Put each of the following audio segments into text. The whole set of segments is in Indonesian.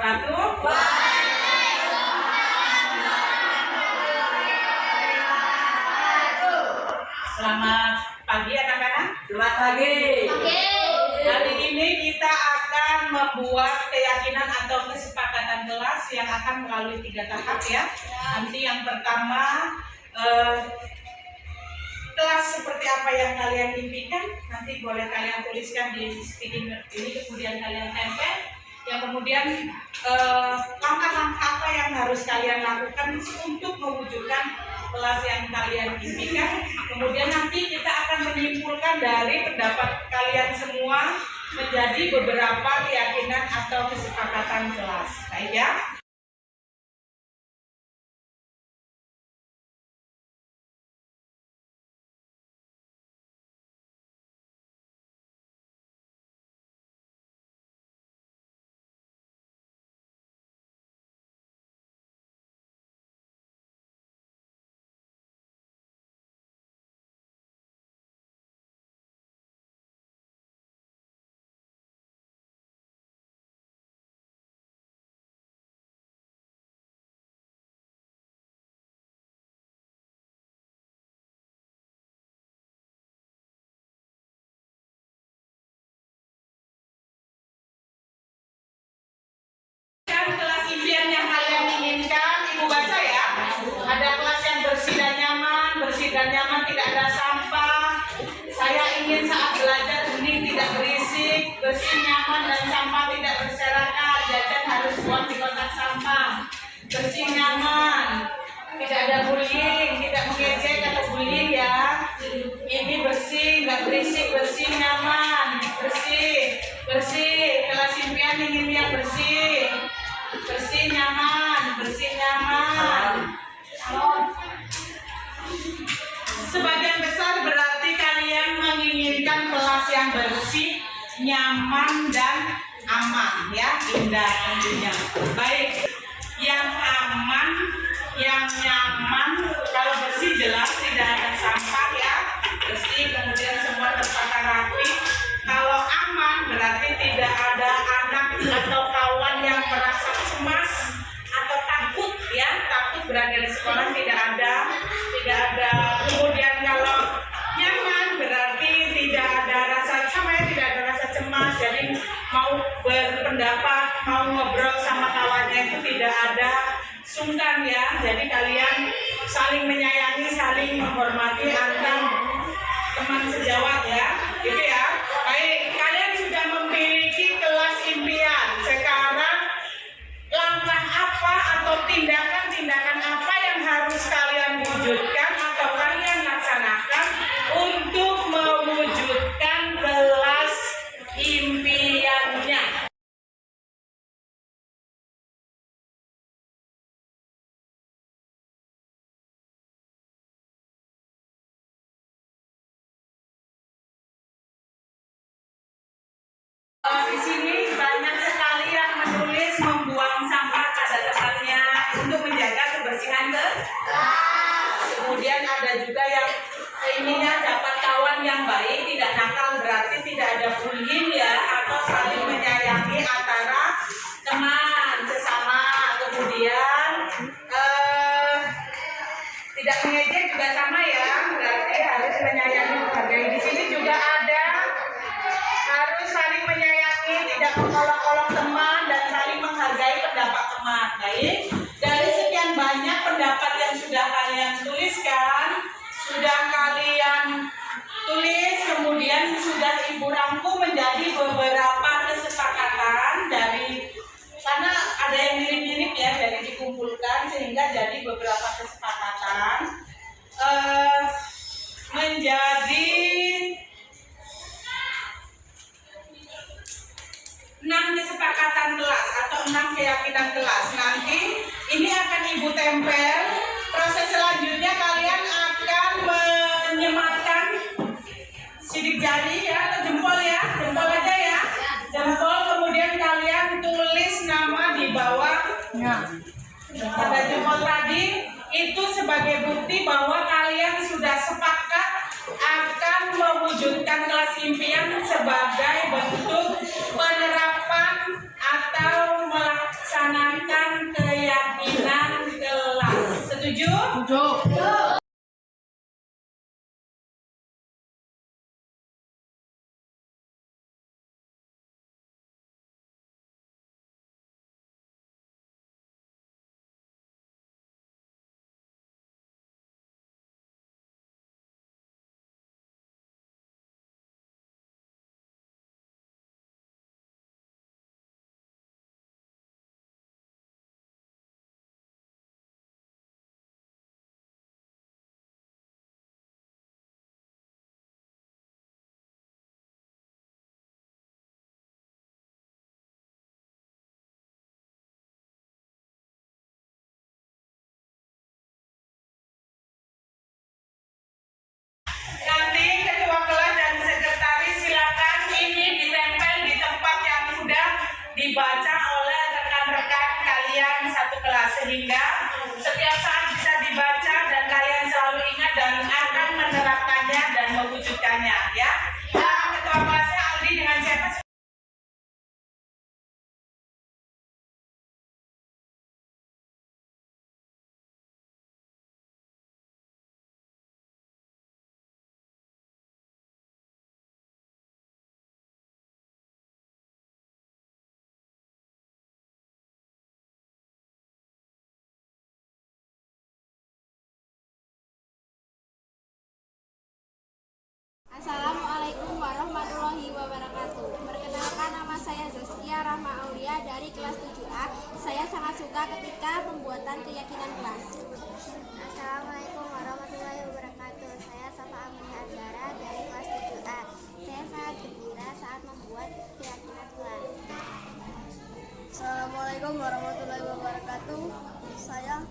wabarakatuh. Selamat pagi anak-anak. Selamat pagi. Hari ini kita akan membuat keyakinan atau kesepakatan kelas yang akan melalui 3 tahap ya. Nanti yang pertama kelas seperti apa yang kalian impikan, nanti boleh kalian tuliskan di sticky note ini, kemudian kalian tempel. Yang kemudian langkah-langkah apa yang harus kalian lakukan untuk mewujudkan kelas yang kalian impikan. Kemudian nanti kita akan menyimpulkan dari pendapat kalian semua menjadi beberapa keyakinan atau kesepakatan kelas. Baik ya. Kelas impian yang kalian inginkan, Ibu baca ya. Ada kelas yang bersih dan nyaman, tidak ada sampah. Saya ingin saat belajar hening, tidak berisik, bersih, nyaman, dan sampah tidak berserakan. Jajan harus buang di kotak sampah. Bersih, nyaman, tidak ada bullying, tidak mengejek atau bullying ya. Ini bersih, nggak berisik, bersih, nyaman, bersih, bersih. Kelas impian inginnya bersih. Bersih, nyaman, bersih, nyaman. Sebagian besar berarti kalian menginginkan kelas yang bersih, nyaman, dan aman ya, indah tentunya. Baik, yang aman, yang nyaman, kalau bersih jelas tidak ada sampah ya, bersih, kemudian semua tertata rapi. Kalau aman berarti tidak ada anak atau kawan yang merasa cemas atau takut ya, takut berada di sekolah, tidak ada. Kemudian kalau nyaman berarti tidak ada rasa tidak ada rasa cemas, jadi mau berpendapat, mau ngobrol sama kawannya itu tidak ada sungkan ya. Jadi kalian saling menyayangi, saling menghormati antar teman sejawat ya, gitu ya. Baik, kalian sudah memiliki kelas impian. Sekarang langkah apa atau tindakan-tindakan apa yang harus kalian wujudkan atau kalian laksanakan untuk mewujudkan kelas impiannya? Di sini banyak sekali yang menulis membuang sampah pada tempatnya untuk menjaga kebersihan kelas. Kemudian ada juga yang inginnya dapat kawan yang baik, tidak nakal, berarti tidak ada bullying ya, atau saling menyayangi antara teman sesama. Kemudian tidak mengejek juga sama ya, berarti harus menyayangi, menghargai. Di sini juga ada harus saling menyayangi, tidak mengolok-olok teman, dan saling menghargai pendapat teman. Baik, dari sekian banyak pendapat yang sudah kalian tuliskan, sudah kalian tulis, kemudian sudah Ibu rangkum menjadi beberapa kesepakatan dari, karena ada yang mirip-mirip ya, jadi dikumpulkan sehingga jadi beberapa kesepakatan menjadi 6 kesepakatan kelas atau 6 keyakinan kelas. Nanti ini akan Ibu tempel. Proses selanjutnya kalian akan menyematkan sidik jari ya, atau jempol ya, jempol aja ya, jempol. Kemudian kalian tulis nama di bawah pada jempol tadi, itu sebagai bukti bahwa kalian sudah sepakat akan mewujudkan kelas impian sebagai bentuk penerapan atau melaksanakan sehingga setiap saat bisa dibaca dan kalian selalu ingat dan akan menerapkannya dan mewujudkannya ya. Ketua kelasnya Aldi dengan siapa? Assalamualaikum warahmatullahi wabarakatuh. Perkenalkan, nama saya Zaskia Rahma Aulia dari kelas 7A. Saya sangat suka ketika pembuatan keyakinan kelas. Assalamualaikum warahmatullahi wabarakatuh. Saya Safa Amri Azara dari kelas 7A. Saya sangat gembira saat membuat keyakinan kelas. Assalamualaikum warahmatullahi wabarakatuh. Saya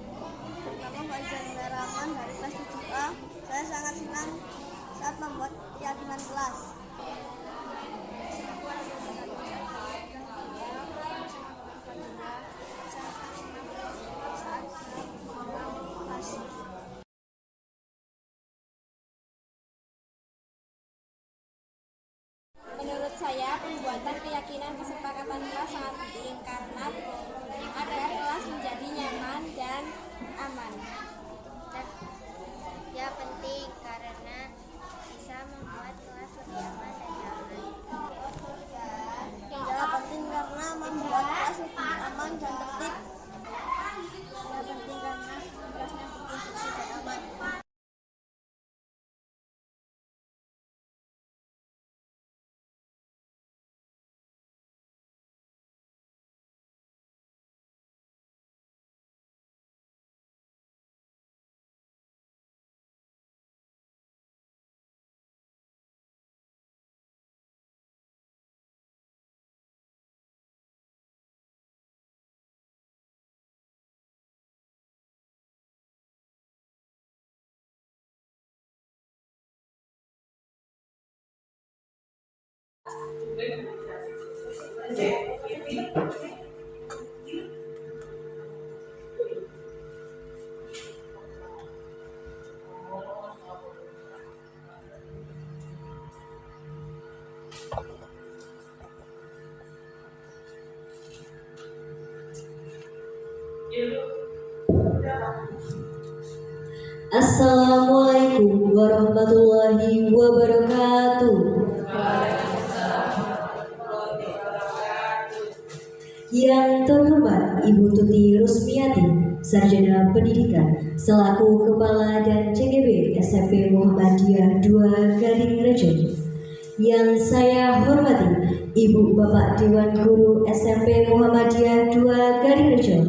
bernama Faizal Rahman dari kelas 7A. Saya sangat senang saat membuat keyakinan kelas. Menurut saya, pembuatan keyakinan kesepakatan kelas sangat penting karena agar kelas menjadi nyaman dan aman. Ya, penting karena bisa membuat kelas lebih aman dan nyaman. Ya, penting karena membuat kelas lebih aman dan tertib. Ya, penting karena kelasnya bikin bersih dan aman. Assalamualaikum warahmatullahi wabarakatuh. Yang terhormat Ibu Tuti Rusmiati, Sarjana Pendidikan selaku Kepala dan CGB SMP Muhammadiyah 2 Gadingrejo. Yang saya hormati Ibu Bapak Dewan Guru SMP Muhammadiyah 2 Gadingrejo.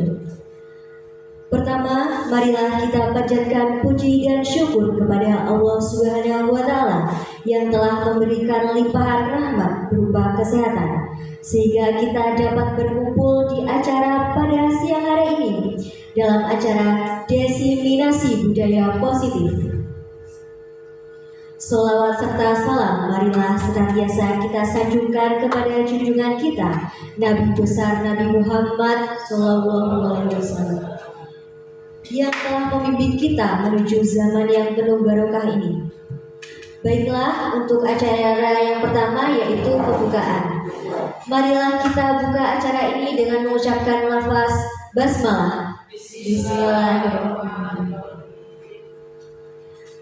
Pertama, marilah kita panjatkan puji dan syukur kepada Allah Subhanahu wa Ta'ala yang telah memberikan limpahan rahmat berupa kesehatan, sehingga kita dapat berkumpul di acara pada siang hari ini dalam acara Diseminasi Budaya Positif. Sholawat serta salam marilah senantiasa kita sanjungkan kepada junjungan kita, Nabi besar Nabi Muhammad SAW, yang telah memimpin kita menuju zaman yang penuh barokah ini. Baiklah, untuk acara yang pertama yaitu pembukaan. Marilah kita buka acara ini dengan mengucapkan lafaz basmalah. Bismillahirrahmanirrahim.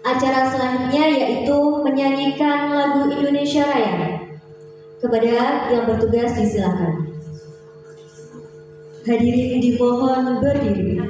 Acara selanjutnya yaitu menyanyikan lagu Indonesia Raya. Kepada yang bertugas disilakan. Hadirin dimohon berdiri.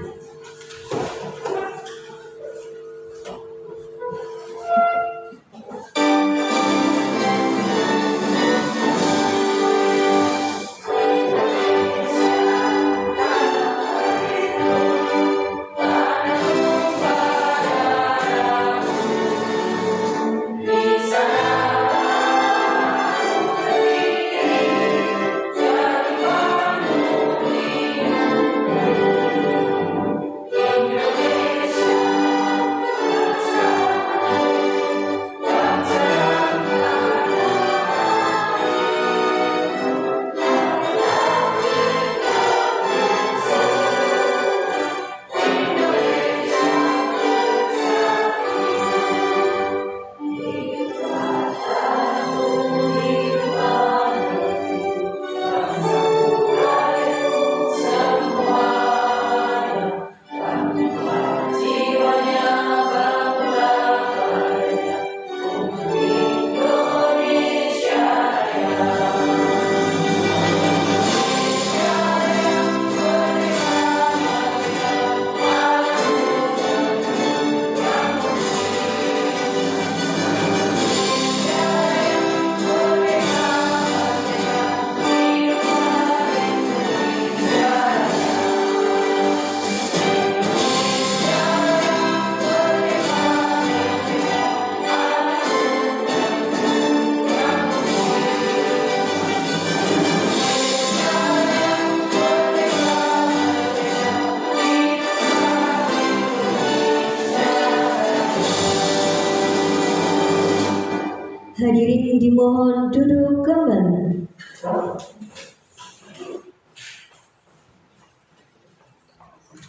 hadirin dimohon duduk kembali.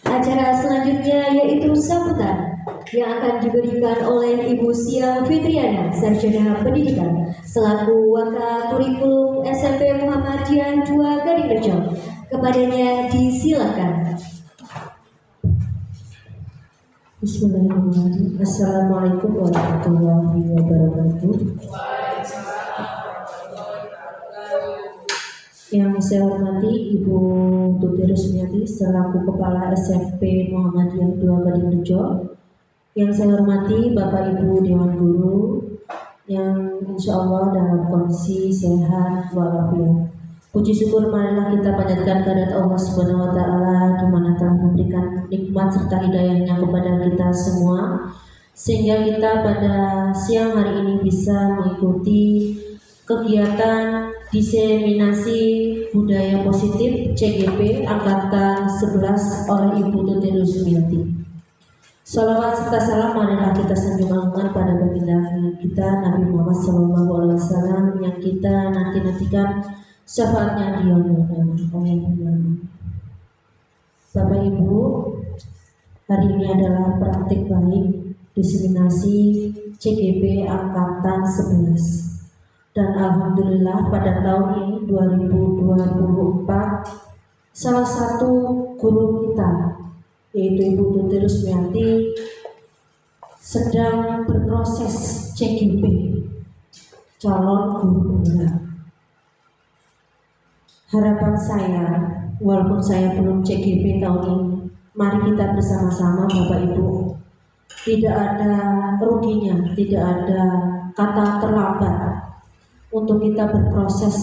Acara selanjutnya yaitu sambutan yang akan diberikan oleh Ibu Sia Fitriana, Sarjana Pendidikan selaku Wakakurikulum SMP Muhammadiyah 2 Gadingrejo. Kepadanya disilakan. Bismillahirrahmanirrahim. Assalamualaikum warahmatullahi wabarakatuh. Yang saya hormati Ibu Tuti Rusmiati selaku Kepala SMP Muhammadiyah 2 Gadingrejo. Yang saya hormati Bapak Ibu Dewan Guru yang insya Allah dalam kondisi sehat walafiat. Puji syukur marilah kita panjatkan kehadirat Allah Subhanahu wa taala di mana telah memberikan nikmat serta hidayahnya kepada kita semua sehingga kita pada siang hari ini bisa mengikuti kegiatan diseminasi budaya positif CGP angkatan 11 oleh Ibu Tuti Rusmiati. Salawat serta salam marilah kita sanjungkan pada baginda kita Nabi Muhammad SAW yang kita nantikan syafaatnya di yaumil qiyamah. Bapak Ibu, hari ini adalah praktik baik diseminasi CGP angkatan 11. Dan alhamdulillah pada tahun ini 2024 salah satu guru kita yaitu Ibu Tuti Rusmiati sedang berproses CGP calon guru penggerak. Harapan saya, walaupun saya belum CGP tahun ini, mari kita bersama-sama Bapak Ibu, tidak ada ruginya, tidak ada kata terlambat untuk kita berproses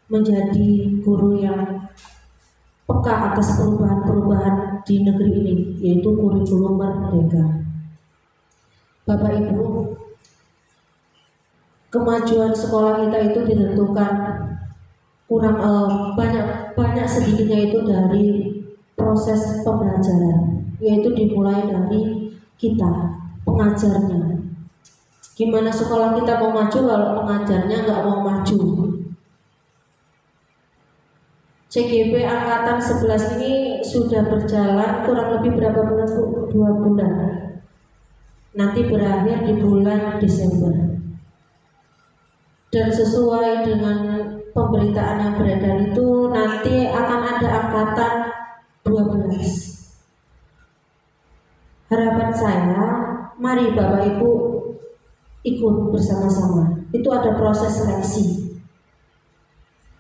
menjadi guru yang peka atas perubahan-perubahan di negeri ini, yaitu kurikulum merdeka. Bapak Ibu, kemajuan sekolah kita itu ditentukan banyak sedikitnya itu dari proses pembelajaran, yaitu dimulai dari kita, pengajarnya. Gimana sekolah kita mau maju kalau pengajarnya nggak mau maju? CGP angkatan 11 ini sudah berjalan kurang lebih berapa bulan Bu? 2 bulan. Nanti berakhir di bulan Desember. Dan sesuai dengan pemberitaan yang beredar itu nanti akan ada angkatan 12. Harapan saya, mari Bapak Ibu ikut bersama-sama. Itu ada proses seleksi.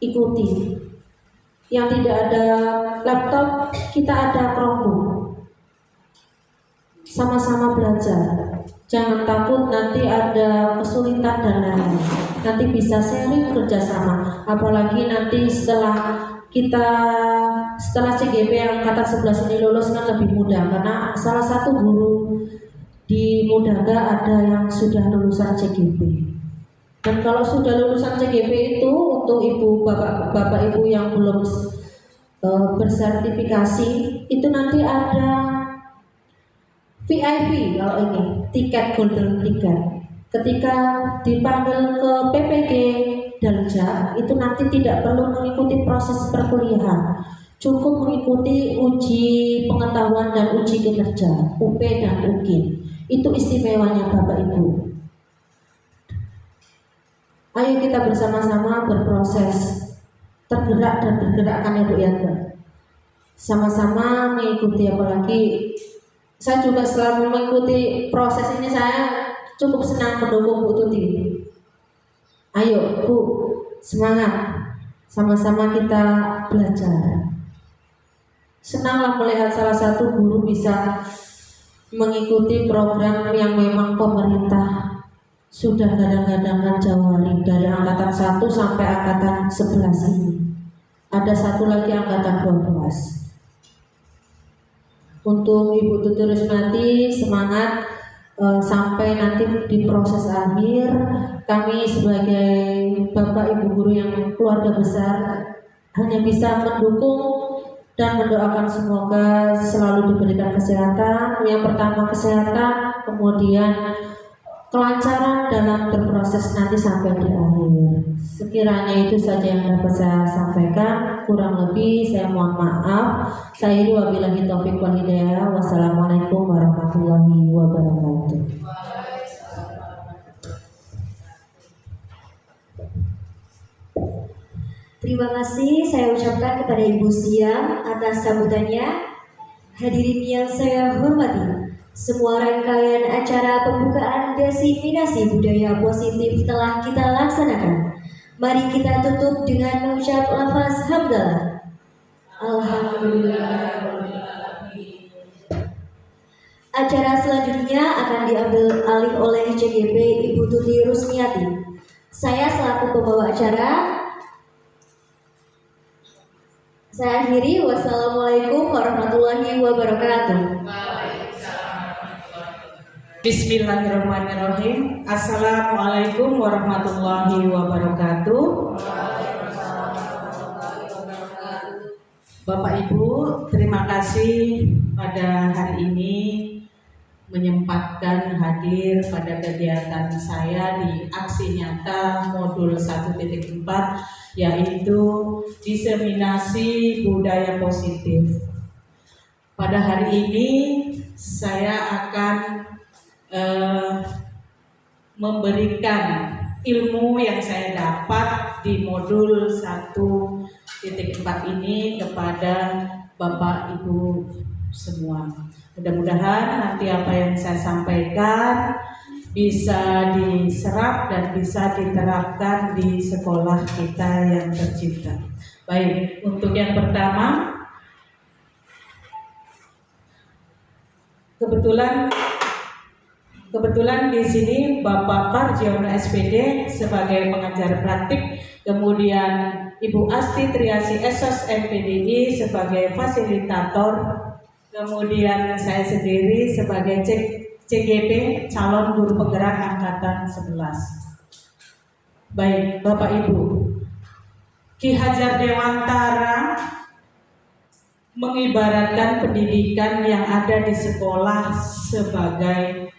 Ikuti. Yang tidak ada laptop, kita ada Chromebook. Sama-sama belajar. Jangan takut nanti ada kesulitan dan lain-lain. Nanti bisa sharing kerjasama. Apalagi nanti setelah CGP angkatan 11 ini lulus kan lebih mudah, karena salah satu guru di Mudaga ada yang sudah lulusan CGP. Dan kalau sudah lulusan CGP itu untuk ibu bapak ibu yang belum bersertifikasi itu nanti ada VIP kalau ini tiket golden ticket. Ketika dipanggil ke PPG Dalja itu nanti tidak perlu mengikuti proses perkuliahan, cukup mengikuti uji pengetahuan dan uji kinerja UP dan UKIN. Itu istimewanya Bapak Ibu. Ayo kita bersama-sama berproses, tergerak dan bergerakkan ya Bu ya. Sama-sama mengikuti, apalagi saya juga selama mengikuti proses ini saya cukup senang mendukung Bu Tuti. Ayo Bu, semangat, sama-sama kita belajar. Senanglah melihat salah satu guru bisa mengikuti program yang memang pemerintah sudah gadang-gadangkan jauh hari, dari angkatan 1 sampai angkatan 11 ini. Ada satu lagi angkatan 12. Untuk Ibu Tuti Rusmiati semangat sampai nanti di proses akhir. Kami sebagai Bapak Ibu guru yang keluarga besar hanya bisa mendukung dan mendoakan semoga selalu diberikan kesehatan. Yang pertama kesehatan, kemudian kelancaran dalam berproses nanti sampai di akhir. Sekiranya itu saja yang dapat saya sampaikan, kurang lebih saya mohon maaf. Saya wabillahi taufiq wal hidayah. Wassalamualaikum warahmatullahi wabarakatuh. Terima kasih saya ucapkan kepada Ibu Siam atas sambutannya. Hadirin yang saya hormati, semua rangkaian acara pembukaan diseminasi budaya positif telah kita laksanakan. Mari kita tutup dengan mengucap lafaz hamdalah. Alhamdulillah. Acara selanjutnya akan diambil alih oleh CGP Ibu Tuti Rusmiati. Saya selaku pembawa acara. Saya akhiri. Wassalamualaikum warahmatullahi wabarakatuh. Bismillahirrahmanirrahim. Assalamualaikum warahmatullahi wabarakatuh. Bapak Ibu, terima kasih pada hari ini menyempatkan hadir pada kegiatan saya di aksi nyata modul 1.4, yaitu diseminasi budaya positif. Pada hari ini saya akan memberikan ilmu yang saya dapat di modul 1.4 ini kepada Bapak Ibu semua. Mudah-mudahan nanti apa yang saya sampaikan bisa diserap dan bisa diterapkan di sekolah kita yang tercinta. Baik, untuk yang pertama, kebetulan di sini Bapak Parjiono SPD sebagai pengajar praktik, kemudian Ibu Asti Triasi Esos MPDI sebagai fasilitator, kemudian saya sendiri sebagai CGP calon guru penggerak angkatan 11. Baik, Bapak Ibu, Ki Hajar Dewantara mengibaratkan pendidikan yang ada di sekolah sebagai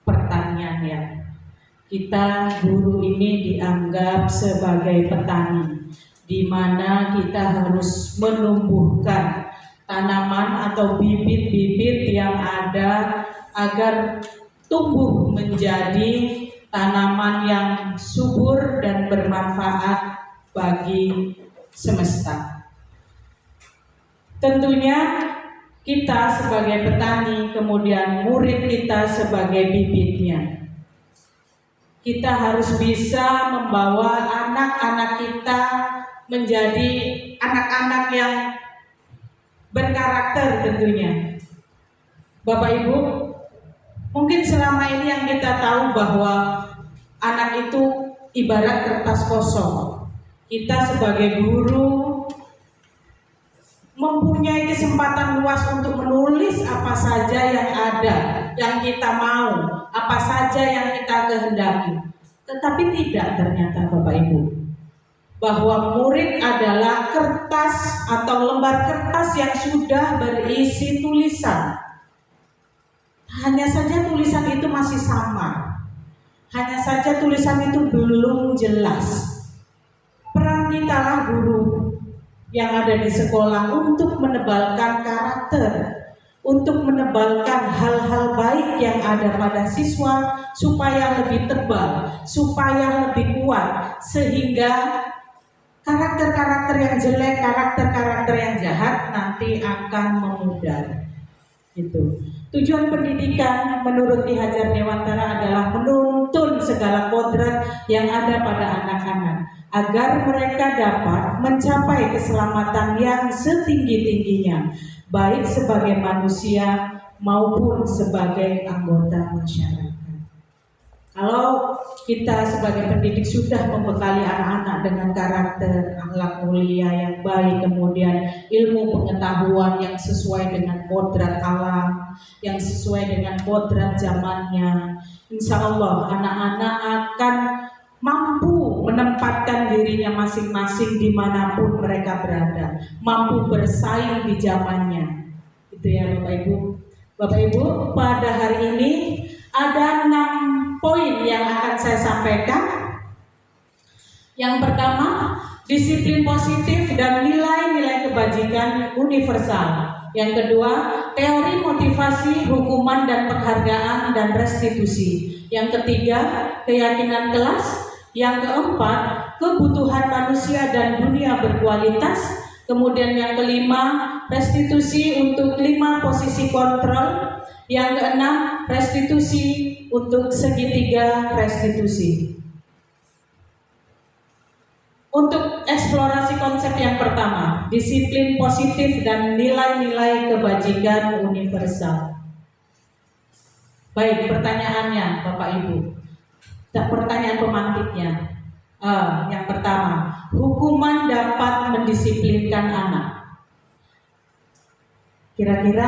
pertanian ya. Kita guru ini dianggap sebagai petani, di mana kita harus menumbuhkan tanaman atau bibit-bibit yang ada agar tumbuh menjadi tanaman yang subur dan bermanfaat bagi semesta. Tentunya kita sebagai petani, kemudian murid kita sebagai bibitnya. Kita harus bisa membawa anak-anak kita menjadi anak-anak yang berkarakter tentunya. Bapak Ibu, mungkin selama ini yang kita tahu bahwa anak itu ibarat kertas kosong. Kita sebagai guru mempunyai kesempatan luas untuk menulis apa saja yang ada, yang kita mau, apa saja yang kita kehendaki. Tetapi tidak ternyata Bapak Ibu, bahwa murid adalah kertas atau lembar kertas yang sudah berisi tulisan. Hanya saja tulisan itu masih sama. Hanya saja tulisan itu belum jelas. Peran kitalah guru yang ada di sekolah untuk menebalkan karakter, untuk menebalkan hal-hal baik yang ada pada siswa supaya lebih tebal, supaya lebih kuat, sehingga karakter-karakter yang jelek, karakter-karakter yang jahat nanti akan memudar. Gitu. Tujuan pendidikan menurut Ki Hajar Dewantara adalah menuntun segala kodrat yang ada pada anak-anak agar mereka dapat mencapai keselamatan yang setinggi-tingginya, baik sebagai manusia maupun sebagai anggota masyarakat. Kalau kita sebagai pendidik sudah membekali anak-anak dengan karakter, akhlak mulia yang baik, kemudian ilmu pengetahuan yang sesuai dengan kodrat alam, yang sesuai dengan kodrat zamannya, insya Allah anak-anak akan mampu menempatkan dirinya masing-masing dimanapun mereka berada, mampu bersaing di zamannya. Itu ya Bapak Ibu. Bapak Ibu, pada hari ini Ada 6 poin yang akan saya sampaikan. Yang pertama, disiplin positif dan nilai-nilai kebajikan universal. Yang kedua, teori motivasi, hukuman dan penghargaan dan restitusi. Yang ketiga, keyakinan kelas. Yang keempat, kebutuhan manusia dan dunia berkualitas. Kemudian yang kelima, restitusi untuk 5 posisi kontrol. Yang keenam, restitusi untuk segitiga restitusi. Untuk eksplorasi konsep yang pertama, disiplin positif dan nilai-nilai kebajikan universal. Baik, pertanyaannya Bapak Ibu. Pertanyaan pemantiknya. Yang pertama, hukuman dapat mendisiplinkan anak. Kira-kira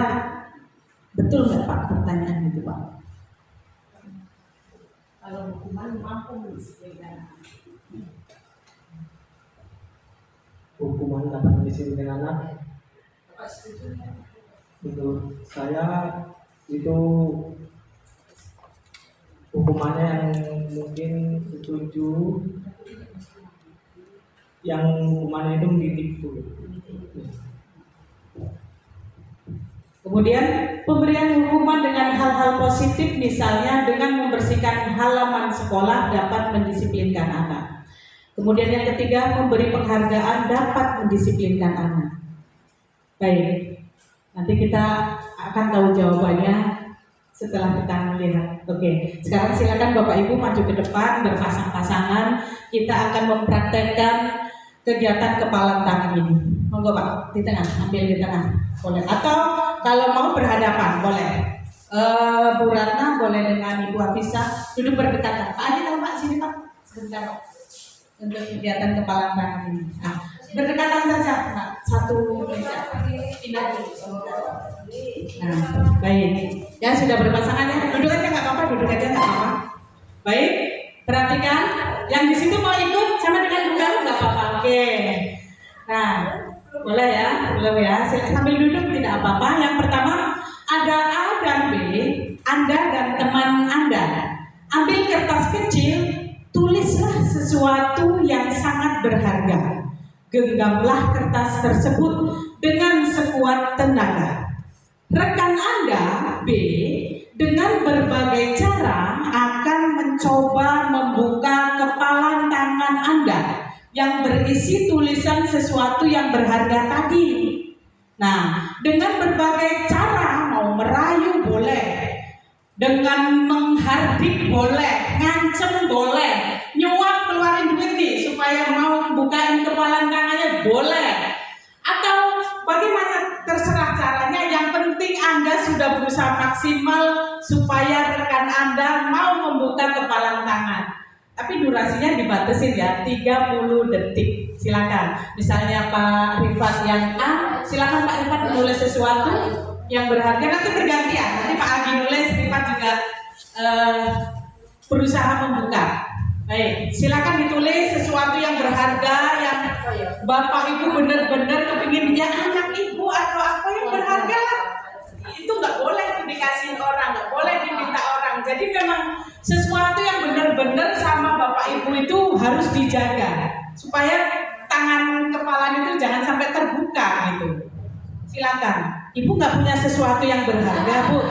betul nggak Pak pertanyaan itu Pak? Kalau hukuman mampu mendisiplinkan anak. Hukuman dapat mendisiplinkan anak. Menurut saya itu hukumannya yang mungkin setuju, yang hukumannya itu mendidik dulu. Kemudian pemberian hukuman dengan hal-hal positif, misalnya dengan membersihkan halaman sekolah dapat mendisiplinkan anak. Kemudian yang ketiga, memberi penghargaan dapat mendisiplinkan anak. Baik, nanti kita akan tahu jawabannya setelah kita melihat. Oke, sekarang silakan Bapak Ibu maju ke depan berpasang-pasangan. Kita akan mempraktekkan kegiatan kepalan tangan ini. Monggo Pak, di tengah, ambil di tengah, boleh. Atau kalau mau berhadapan, boleh. Bu Ratna boleh dengan Ibu Afisa duduk berdekatan. Pak Adi tahu Pak, sini Pak, sebentar Pak. Untuk kegiatan kepalan tangan ini. Nah, berdekatan saja, Pak. Satu meja. Pindah dulu. Nah, baik. Ya sudah berpasangan ya. Duduk aja nggak apa-apa, duduk aja nggak apa-apa. Baik, perhatikan. Yang di situ mau ikut sama dengan Bu Galuh nggak apa-apa. Oke. Nah, boleh ya, belum ya. Silakan sambil duduk tidak apa-apa. Yang pertama ada A dan B. Anda dan teman Anda ambil kertas kecil, tulislah sesuatu yang sangat berharga. Genggamlah kertas tersebut dengan sekuat tenaga. Rekan Anda, B, dengan berbagai cara akan mencoba membuka kepalan tangan Anda yang berisi tulisan sesuatu yang berharga tadi. Nah, dengan berbagai cara, mau merayu boleh, dengan menghardik boleh, ngancem boleh, nyuap keluarin duit nih supaya mau bukain kepalan tangannya boleh. Atau bagaimana, terserah caranya, yang penting Anda sudah berusaha maksimal supaya rekan Anda mau membuka kepalan tangan. Tapi durasinya dibatasin ya, 30 detik. Silakan. Misalnya Pak Rifat yang A, silakan Pak Rifat menulis sesuatu yang berharga, nanti bergantian. Nanti Pak Agi nulis, Rifat juga berusaha membuka. Baik, silakan ditulis sesuatu yang berharga yang Bapak Ibu benar-benar kepingin punya anak Ibu atau apa yang berharga lah. Itu nggak boleh dikasih orang, nggak boleh diminta orang. Jadi memang sesuatu yang benar-benar sama Bapak Ibu itu harus dijaga supaya tangan kepala itu jangan sampai terbuka gitu. Silakan. Ibu nggak punya sesuatu yang berharga, Bu?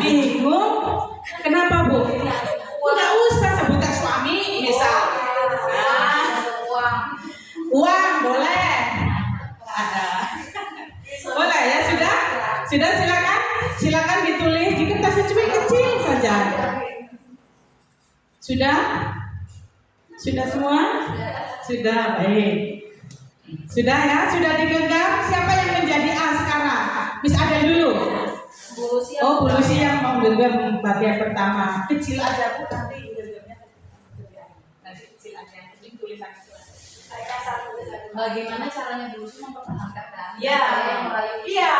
Bingung? Kenapa, Bu? Nggak usah sebutkan suami, misal. Uang boleh. Ada. Boleh ya, sudah? Sudah, silakan. Silakan ditulis di kertas kecil saja. Sudah? Sudah semua? Sudah, baik. Sudah ya, sudah digenggam. Siapa yang menjadi A sekarang? Miss Adel dulu. Oh, Bu Lucy yang mau genggam bagian pertama. Kecil aja Bu, nanti genggamnya. Nanti kecil aja. Ini tulisan. Bagaimana caranya Bu Lucy mempertahankan kan? Ya, iya.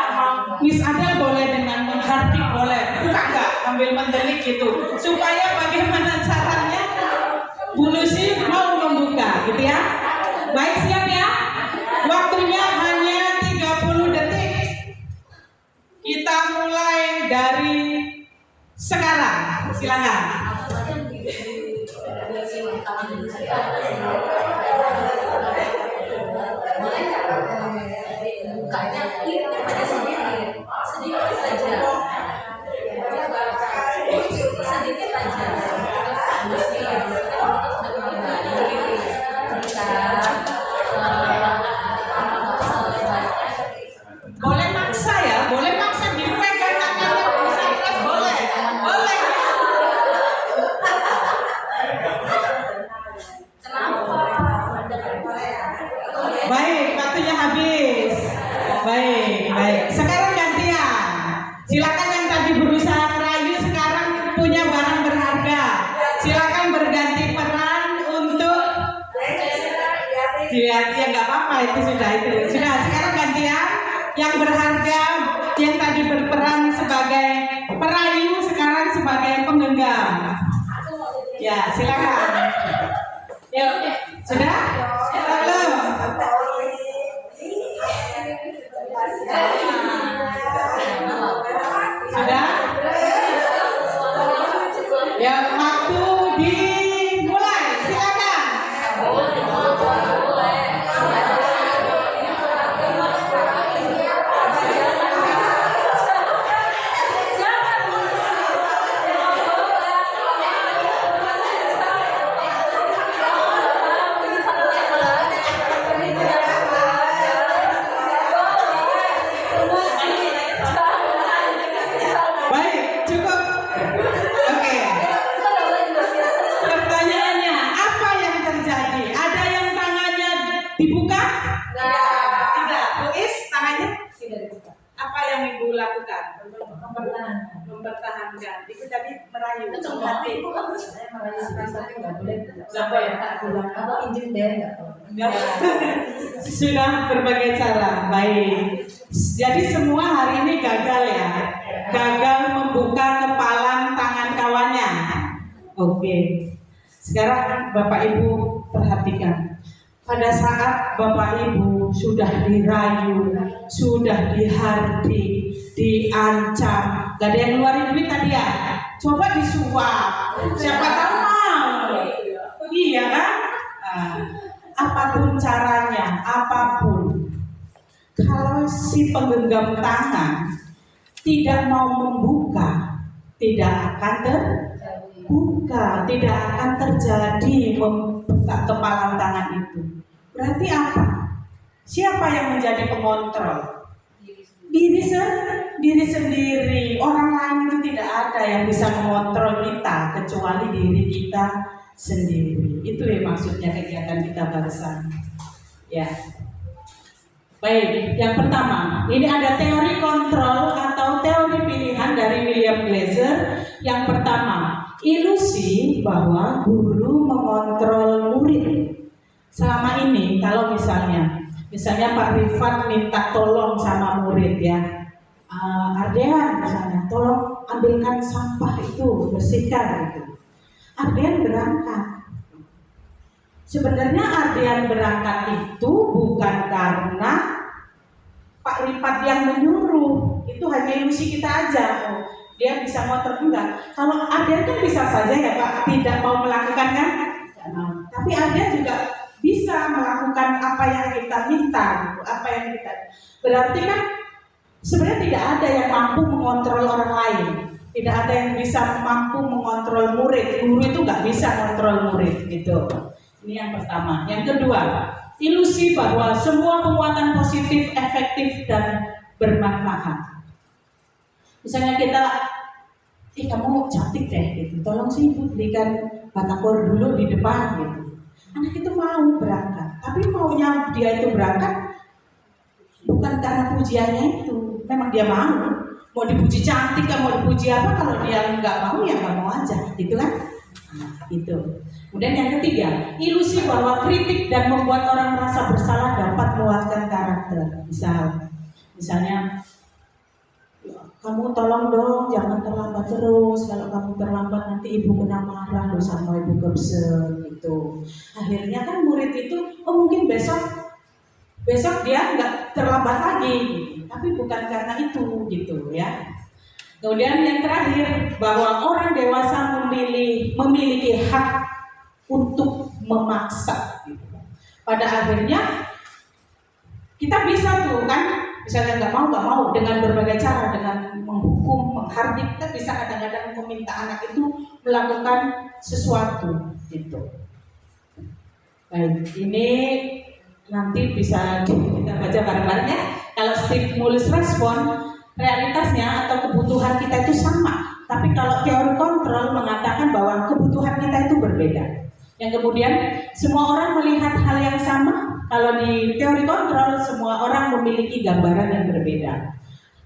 Miss Adel boleh dengan menghardik boleh. Bukan nggak? Ambil mendelik gitu. Supaya bagaimana caranya Bu Lucy mau membuka, gitu ya. Baik, siap ya. Waktunya hanya 30 detik. Kita mulai dari sekarang. silakan. Bukanya ini pada sedikit saja. Sedikit aja. Boleh maksa ya, boleh maksa dipegang tangannya bisa keras, boleh, boleh. Baik, waktunya habis. Baik. Sekarang gantian. Silakan yang tadi berusaha merayu sekarang punya barang berharga. Silakan berganti peran untuk dilihat ya nggak apa-apa itu sudah. Sekarang gantian yang berharga yang tadi berperan sebagai perayu sekarang sebagai penggenggam. Ya silakan. Yuk, sudah? Belum? Sudah? Ya, waktu dimulai. Silakan. Baik, cukup. Oke. Pertanyaannya, apa yang terjadi? Ada yang tangannya dibuka? Tidak. Tulis tangannya? Tidak dibuka. Apa yang Ibu lakukan? Mempertahankan. Itu tadi merayu. Hati. Sudah berbagai cara. Baik. Jadi semua hari ini gagal ya. Gagal membuka kepalan tangan kawannya. Oke. Sekarang Bapak Ibu perhatikan. Pada saat Bapak Ibu sudah dirayu, sudah dihardik, diancam, gak ada yang ngeluarin duit tadi ya. Coba disuap. Siapa tahu mau. Iya kan? Nah, apapun caranya, apapun. Kalau si penggenggam tangan tidak mau membuka, tidak akan terbuka, tidak akan terjadi membuka kepalan tangan itu. Berarti apa? Siapa yang menjadi pengontrol? Diri sendiri. Orang lain itu tidak ada yang bisa mengontrol kita kecuali diri kita sendiri. Itu ya maksudnya kegiatan kita barusan. Ya. Baik, yang pertama, ini ada teori kontrol atau teori pilihan dari William Glasser. Yang pertama, ilusi bahwa guru mengontrol murid. Selama ini, kalau misalnya Pak Rifat minta tolong sama murid ya, Ardean misalnya, tolong ambilkan sampah itu, bersihkan gitu. Ardean berangkat. Sebenarnya Ardean berangkat itu bukan karena Pak Rifat yang menyuruh, itu hanya ilusi kita aja. Oh, dia bisa motor enggak? Kalau Ardean kan bisa saja ya Pak, tidak mau melakukan kan? Tapi Ardean juga bisa melakukan apa yang kita minta, gitu. Apa yang kita berarti kan sebenarnya tidak ada yang mampu mengontrol orang lain. Tidak ada yang bisa mampu mengontrol murid. Guru itu nggak bisa mengontrol murid gitu. Ini yang pertama. Yang kedua, ilusi bahwa semua penguatan positif, efektif dan bermanfaat. Misalnya kita, kamu cantik deh gitu. Tolong sih ibu belikan batagor dulu di depan gitu. Anak itu mau berangkat, tapi maunya dia itu berangkat bukan karena pujiannya itu. Memang dia mau dipuji cantik, mau dipuji apa, kalau dia nggak mau ya nggak mau aja, gitu kan? Nah, itu. Kemudian yang ketiga, ilusi bahwa kritik dan membuat orang merasa bersalah dapat menguatkan karakter. Misalnya, kamu tolong dong, jangan terlambat terus. Kalau kamu terlambat nanti ibu kena marah loh sama ibu Gebse gitu. Akhirnya kan murid itu, mungkin besok dia nggak terlambat lagi, gitu. Tapi bukan karena itu gitu ya. Kemudian yang terakhir, bahwa orang dewasa memiliki hak untuk memaksa. Pada akhirnya kita bisa tuh kan, misalnya nggak mau dengan berbagai cara, dengan menghukum, menghardik, kita bisa kadang-kadang meminta anak itu melakukan sesuatu gitu. Baik, ini nanti bisa kita baca bareng-bareng ya. Kalau stimulus respon, realitasnya atau kebutuhan kita itu sama, tapi kalau teori kontrol mengatakan bahwa kebutuhan kita itu berbeda. Yang kemudian semua orang melihat hal yang sama. Kalau di teori kontrol, semua orang memiliki gambaran yang berbeda.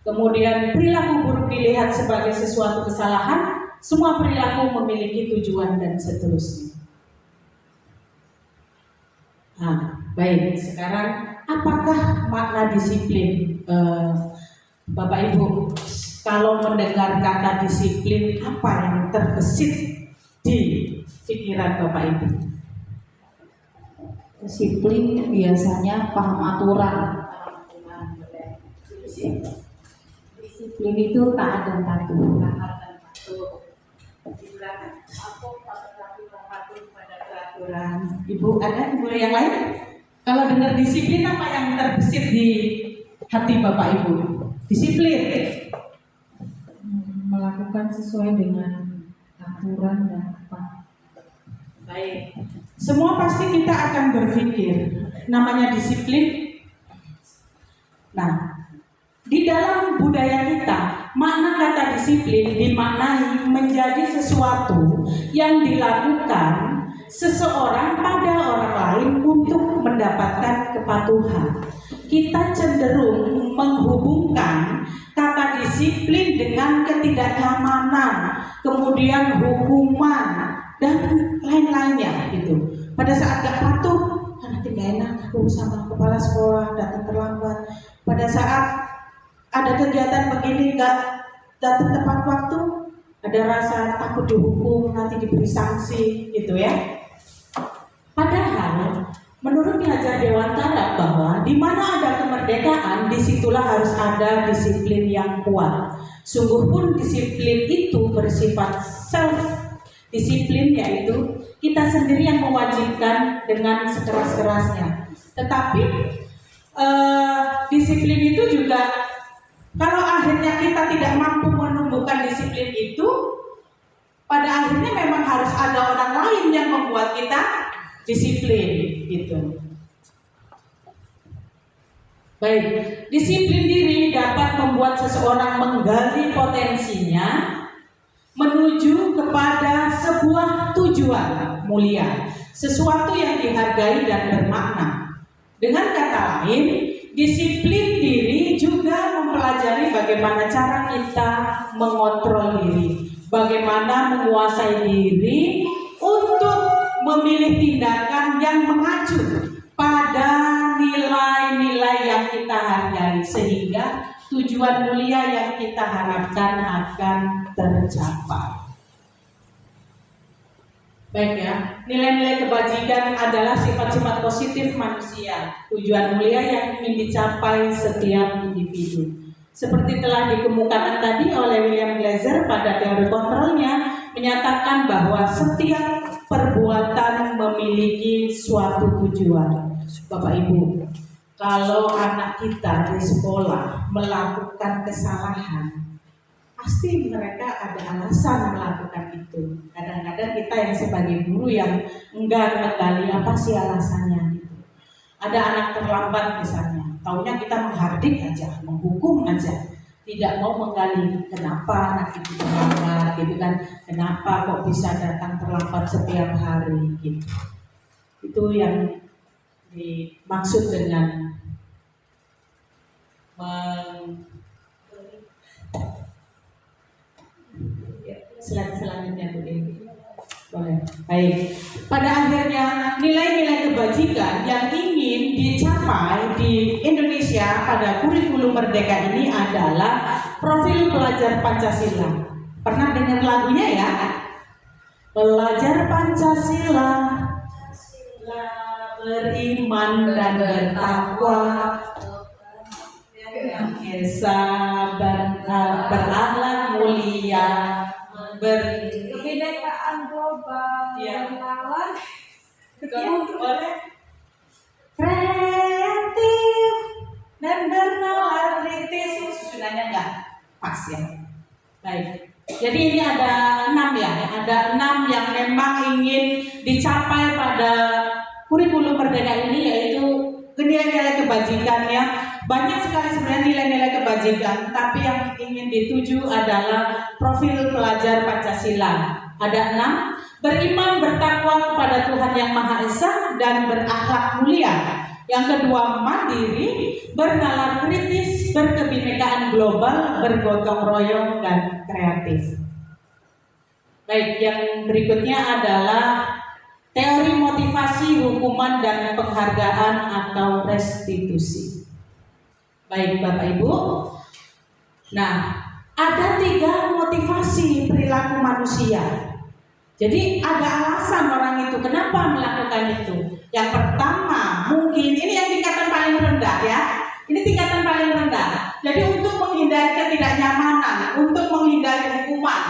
Kemudian perilaku buruk dilihat sebagai sesuatu kesalahan, semua perilaku memiliki tujuan dan seterusnya. Nah, baik, sekarang apakah makna disiplin? Bapak Ibu, kalau mendengar kata disiplin, apa yang terbesit di pikiran Bapak Ibu? Disiplin biasanya paham aturan. Disiplin itu taat dan patuh. Ibu, ada ibu yang lain? Kalau dengar disiplin, apa yang terbesit di hati Bapak Ibu? Disiplin. Melakukan sesuai dengan aturan dan apa. Baik. Semua pasti kita akan berpikir namanya disiplin. Nah, di dalam budaya kita, makna kata disiplin dimaknai menjadi sesuatu yang dilakukan seseorang pada orang lain untuk mendapatkan kepatuhan. Kita cenderung menghubungkan kata disiplin dengan ketidaknyamanan, kemudian hukuman dan lain-lainnya gitu. Pada saat gak patuh, nanti gak enak aku sama kepala sekolah, datang terlambat. Pada saat ada kegiatan begini gak datang tepat waktu, ada rasa takut dihukum, nanti diberi sanksi gitu ya. Padahal menurut Ki-Hajar Dewantara bahwa di mana ada kemerdekaan, disitulah harus ada disiplin yang kuat. Sungguh pun disiplin itu bersifat self disiplin, yaitu kita sendiri yang mewajibkan dengan sekeras-kerasnya. Tetapi disiplin itu juga kalau akhirnya kita tidak mampu menumbuhkan disiplin itu, pada akhirnya memang harus ada orang lain yang membuat kita disiplin gitu. Baik, disiplin diri dapat membuat seseorang menggali potensinya menuju kepada sebuah tujuan mulia, sesuatu yang dihargai dan bermakna. Dengan kata lain, disiplin diri juga mempelajari bagaimana cara kita mengontrol diri, bagaimana menguasai diri untuk memilih tindakan yang mengacu pada nilai-nilai yang kita hargai, sehingga tujuan mulia yang kita harapkan akan tercapai. Baik ya, nilai-nilai kebajikan adalah sifat-sifat positif manusia, tujuan mulia yang ingin dicapai setiap individu. Seperti telah dikemukakan tadi oleh William Glasser pada teori kontrolnya, menyatakan bahwa setiap perbuatan memiliki suatu tujuan. Bapak Ibu, kalau anak kita di sekolah melakukan kesalahan, pasti mereka ada alasan melakukan itu. Kadang-kadang kita yang sebagai guru yang enggan menggali apa sih alasannya gitu. Ada anak terlambat misalnya, taunya kita menghardik aja, menghukum aja, tidak mau menggali kenapa anak itu terlambat gitu kan, kenapa kok bisa datang terlambat setiap hari gitu. Itu yang dimaksud dengan selanjutnya boleh. Baik. Pada akhirnya nilai-nilai kebajikan yang ingin dicapai di Indonesia pada kurikulum merdeka ini adalah profil pelajar Pancasila. Pernah dengar lagunya ya? Pelajar Pancasila beriman dan bertakwa, sabar, berakhlak mulia, Kebinekaan global, Iya. bernalar, oleh kreatif dan bernalar kritis. Susunannya enggak pas ya. Baik. Jadi ini ada 6 ya, ada 6 yang memang ingin dicapai pada kurikulum Merdeka ini, yaitu nilai-nilai kebajikan ya. Banyak sekali sebenarnya nilai-nilai kebajikan, tapi yang ingin dituju adalah profil pelajar Pancasila. Ada 6, beriman bertakwa kepada Tuhan Yang Maha Esa dan berakhlak mulia. Yang kedua, mandiri, bernalar kritis, berkebinekaan global, bergotong royong, dan kreatif. Baik, yang berikutnya adalah teori motivasi, hukuman, dan penghargaan atau restitusi. Baik Bapak Ibu. Nah, ada 3 motivasi perilaku manusia. Jadi ada alasan orang itu kenapa melakukan itu. Yang pertama, mungkin ini yang tingkatan paling rendah ya. Ini tingkatan paling rendah. Jadi untuk menghindari ketidaknyamanan, untuk menghindari hukuman.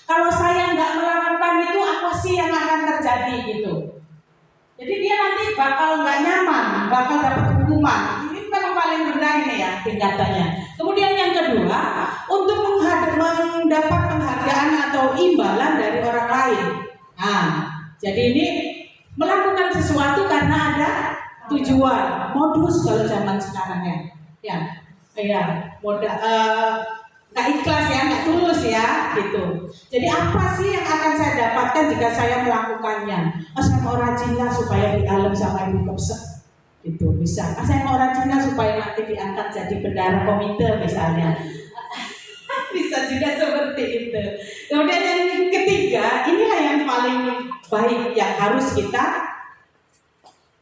Kalau saya nggak melakukan itu, apa sih yang akan terjadi gitu. Jadi dia nanti bakal nggak nyaman, bakal dapat hukuman. Ini memang paling rendah ini ya tingkatannya. Kemudian yang kedua, untuk mendapat penghargaan atau imbalan dari orang lain. Nah, jadi ini melakukan sesuatu karena ada tujuan, modus kalau zaman sekarang ya, modal, nggak ikhlas ya, nggak tulus ya, gitu. Jadi apa sih yang akan saya dapatkan jika saya melakukannya? Saya mau rajin lah supaya di alam sama ibu kopsek, gitu bisa. Saya mau rajin lah supaya nanti diangkat jadi bendahara komite misalnya. Bisa juga seperti itu. Kemudian yang ketiga, inilah yang paling baik yang harus kita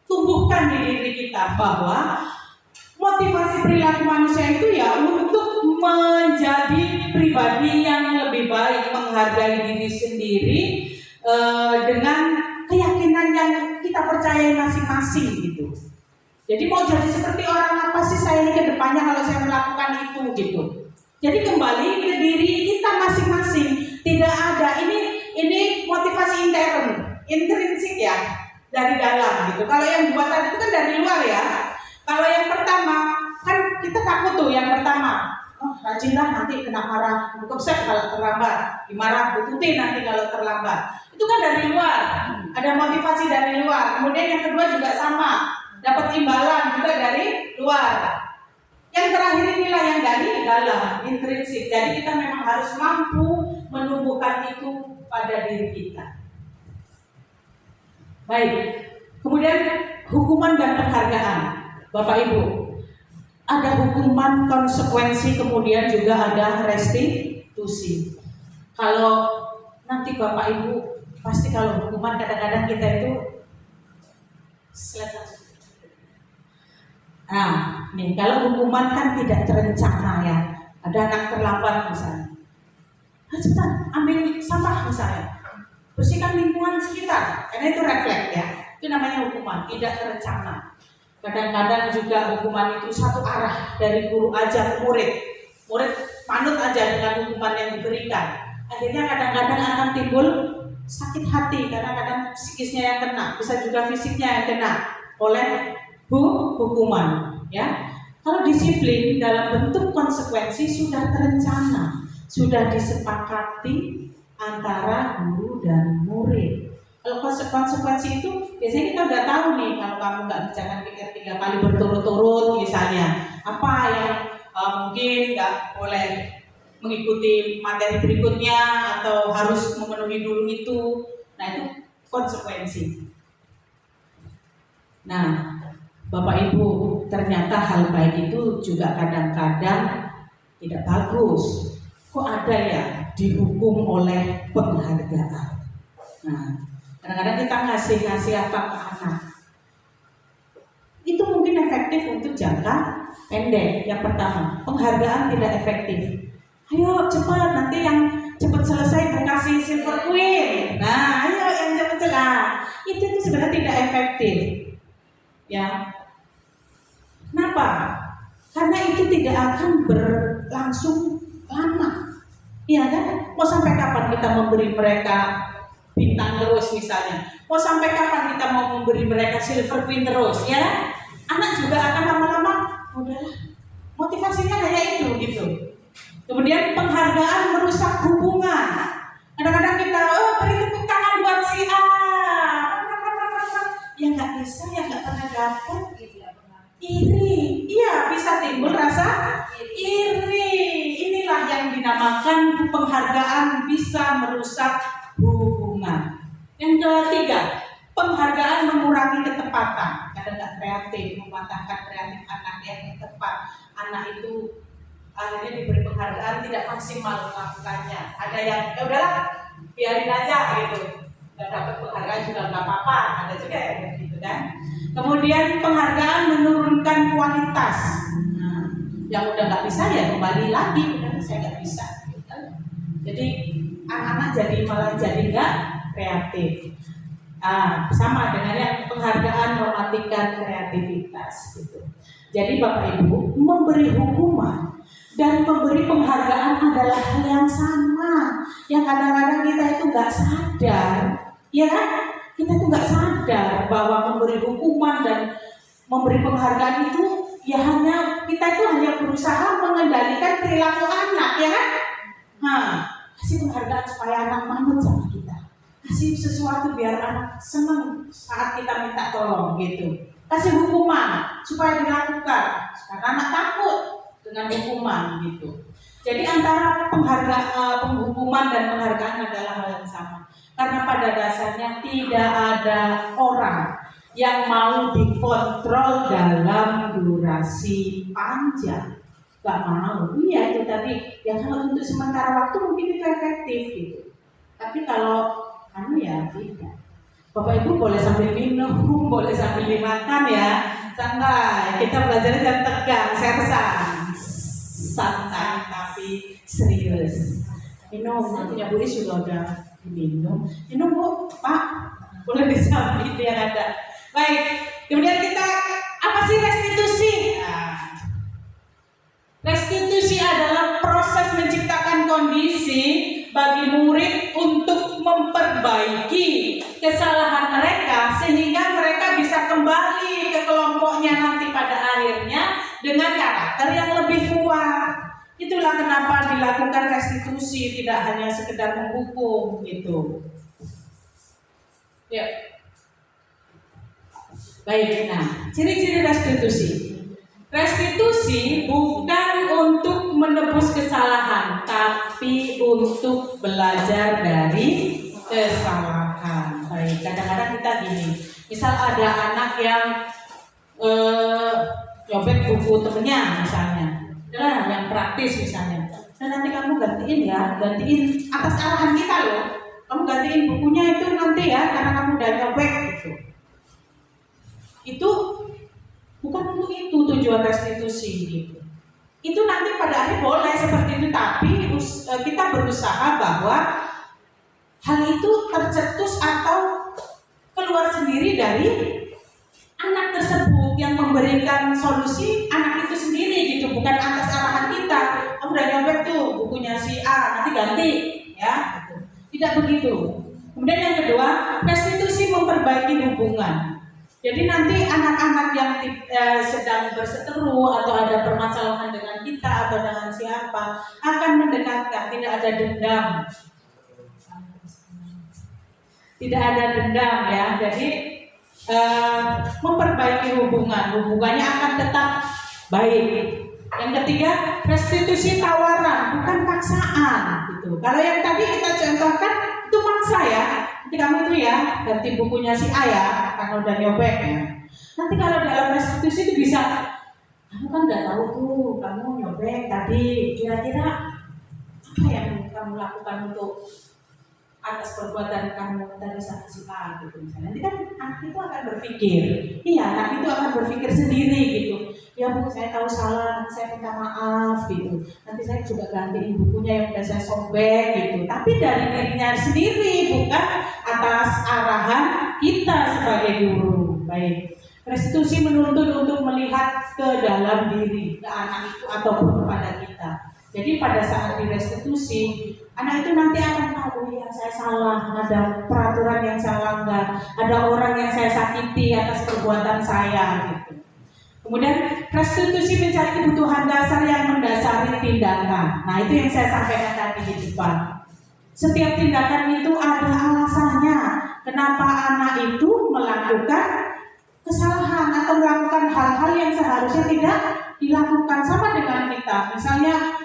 tumbuhkan di diri kita, bahwa motivasi perilaku manusia itu ya untuk menjadi pribadi yang lebih baik, menghargai diri sendiri dengan keyakinan yang kita percaya masing-masing gitu. Jadi mau jadi seperti orang apa sih saya ini ke depannya kalau saya melakukan itu gitu. Jadi kembali ke diri kita masing-masing. Tidak ada ini motivasi intrinsik ya, dari dalam gitu. Kalau yang 2 tadi itu kan dari luar ya. Kalau yang pertama kan kita takut tuh yang pertama. Oh, rajinlah nanti kena marah Bu Kopsek kalau terlambat, dimarah Bu Tuti nanti kalau terlambat. Itu kan dari luar. Ada motivasi dari luar. Kemudian yang kedua juga sama, dapat imbalan juga dari luar. Yang terakhir inilah yang dari dalam, intrinsik. Jadi kita memang harus mampu menumbuhkan itu pada diri kita. Baik, kemudian hukuman dan penghargaan. Bapak Ibu, ada hukuman, konsekuensi, kemudian juga ada restitusi. Kalau nanti Bapak Ibu, pasti kalau hukuman kadang-kadang kita itu selesai. Nah, nih kalau hukuman kan tidak terencana ya. Ada anak terlambat misalnya. Cepetan, ambil sampah misalnya. Bersihkan lingkungan sekitar. Karena itu refleks ya. Itu namanya hukuman, tidak terencana. Kadang-kadang juga hukuman itu satu arah dari guru aja ke murid. Murid manut aja dengan hukuman yang diberikan. Akhirnya kadang-kadang akan timbul sakit hati karena kadang psikisnya yang kena, bisa juga fisiknya yang kena oleh hukuman ya. Kalau disiplin dalam bentuk konsekuensi sudah terencana, sudah disepakati antara guru dan murid. Kalau konsekuensi itu biasanya kita udah tahu nih, kalau kamu jangan pikir 3 kali berturut-turut misalnya, apa yang mungkin nggak boleh mengikuti materi berikutnya atau harus memenuhi dulu itu. Nah itu konsekuensi. Nah Bapak Ibu, ternyata hal baik itu juga kadang-kadang tidak bagus. Kok ada ya dihukum oleh penghargaan? Nah, kadang-kadang kita ngasih apa ke anak. Itu mungkin efektif untuk jangka pendek. Yang pertama, penghargaan tidak efektif. Ayo cepat, nanti yang cepat selesai mau kasih silver queen. Nah, ayo yang cepat. Itu sebenarnya tidak efektif. Ya. Kenapa? Karena itu tidak akan berlangsung lama, iya kan? kita memberi mereka bintang terus misalnya? Mau sampai kapan kita mau memberi mereka silver queen terus, ya? Anak juga akan lama-lama, udahlah, motivasinya hanya itu gitu. Kemudian penghargaan merusak hubungan. Kadang-kadang kita, beri tepuk tangan buat si A. Ya nggak bisa, ya nggak pernah dapat. Iri, iya bisa timbul rasa iri. Inilah yang dinamakan penghargaan bisa merusak hubungan. Yang ketiga, penghargaan mengurangi ketepatan. Kadang nggak kreatif, mematahkan kreatif anak yang tepat. Anak itu akhirnya diberi penghargaan tidak maksimal melakukannya. Ada yang ya udahlah biarin aja gitu, nggak dapat penghargaan juga nggak apa-apa. Ada juga yang gitu kan. Kemudian penghargaan menurunkan kualitas. Nah, yang udah nggak bisa ya kembali lagi, udah saya nggak bisa. Gitu. Jadi anak-anak malah jadi nggak kreatif. Sama dengan yang penghargaan mematikan kreativitas gitu. Jadi Bapak Ibu, memberi hukuman dan memberi penghargaan adalah hal yang sama. Yang kadang-kadang kita itu nggak sadar, ya kan? Kita tuh nggak sadar bahwa memberi hukuman dan memberi penghargaan itu ya kita itu hanya berusaha mengendalikan perilaku anak, ya kan? Kasih penghargaan supaya anak manut sama kita. Kasih sesuatu biar anak senang saat kita minta tolong gitu. Kasih hukuman supaya dilakukan karena anak takut dengan hukuman gitu. Jadi antara penghukuman dan penghargaan adalah hal yang sama. Karena pada dasarnya tidak ada orang yang mau dikontrol dalam durasi panjang. Gak mau, iya itu tadi. Ya kalau untuk sementara waktu mungkin itu efektif gitu. Tapi kalau ya tidak. Bapak Ibu boleh sambil minum, boleh sambil dimakan ya. Santai, kita belajarnya jangan tegang, sersan. Santai tapi serius. Minum, punya Bu Is juga udah minum. Minum Bu, Pak, boleh disambil itu yang ada. Baik, kemudian kita apa sih restitusi? Restitusi adalah proses menciptakan kondisi bagi murid untuk memperbaiki kesalahan mereka sehingga mereka bisa kembali ke kelompoknya nanti pada akhirnya dengan karakter yang lebih kuat. Itulah kenapa dilakukan restitusi, tidak hanya sekedar menghukum gitu. Ya. Baik, nah, ciri-ciri restitusi. Restitusi bukan untuk menebus kesalahan, tapi untuk belajar dari kesalahan. Baik, kadang-kadang kita gini, misal ada anak yang nyobek buku temennya misalnya, nah yang praktis misalnya, dan nanti kamu gantiin atas arahan kita loh, kamu gantiin bukunya itu nanti ya, karena kamu udah nyobek gitu. Itu bukan untuk itu tujuan restitusi gitu. Itu nanti pada akhir boleh seperti itu, tapi kita berusaha bahwa hal itu tercetus atau keluar sendiri dari anak tersebut, yang memberikan solusi anak itu sendiri gitu, bukan atas arahan kita. Kamu udah nyobek tuh bukunya si A, nanti ganti ya gitu. Tidak begitu. Kemudian yang kedua, restitusi memperbaiki hubungan. Jadi nanti anak-anak yang sedang berseteru atau ada permasalahan dengan kita atau dengan siapa akan mendekatkan, tidak ada dendam. Tidak ada dendam ya. Jadi memperbaiki hubungannya akan tetap baik. Yang ketiga, restitusi tawaran, bukan paksaan gitu. Kalau yang tadi kita contohkan itu maksa ya. Nanti kamu itu ya ganti bukunya si A ya, karena udah nyobek ya. Nanti kalau dalam restitusi itu bisa, kamu kan nggak tahu tuh, kamu nyobek tadi, kira-kira apa yang kamu lakukan untuk atas perbuatan kamu tadi sama si A gitu misalnya. Nanti kan anak itu akan berpikir, anak itu akan berpikir sendiri gitu. Ya Bu, saya tahu salah, nanti saya minta maaf gitu. Nanti saya juga gantiin bukunya yang udah saya sobek gitu. Tapi dari dirinya sendiri, bukan atas arahan kita sebagai guru. Baik. Restitusi menuntut untuk melihat ke dalam diri, ke anak itu ataupun kepada kita. Jadi pada saat direstitusi, anak itu nanti akan tahu yang saya salah, ada peraturan yang saya langgar, ada orang yang saya sakiti atas perbuatan saya gitu. Kemudian restitusi mencari kebutuhan dasar yang mendasari tindakan. Nah, itu yang saya sampaikan tadi di depan. Setiap tindakan itu ada alasannya. Kenapa anak itu melakukan kesalahan atau melakukan hal-hal yang seharusnya tidak dilakukan. Sama dengan kita. Misalnya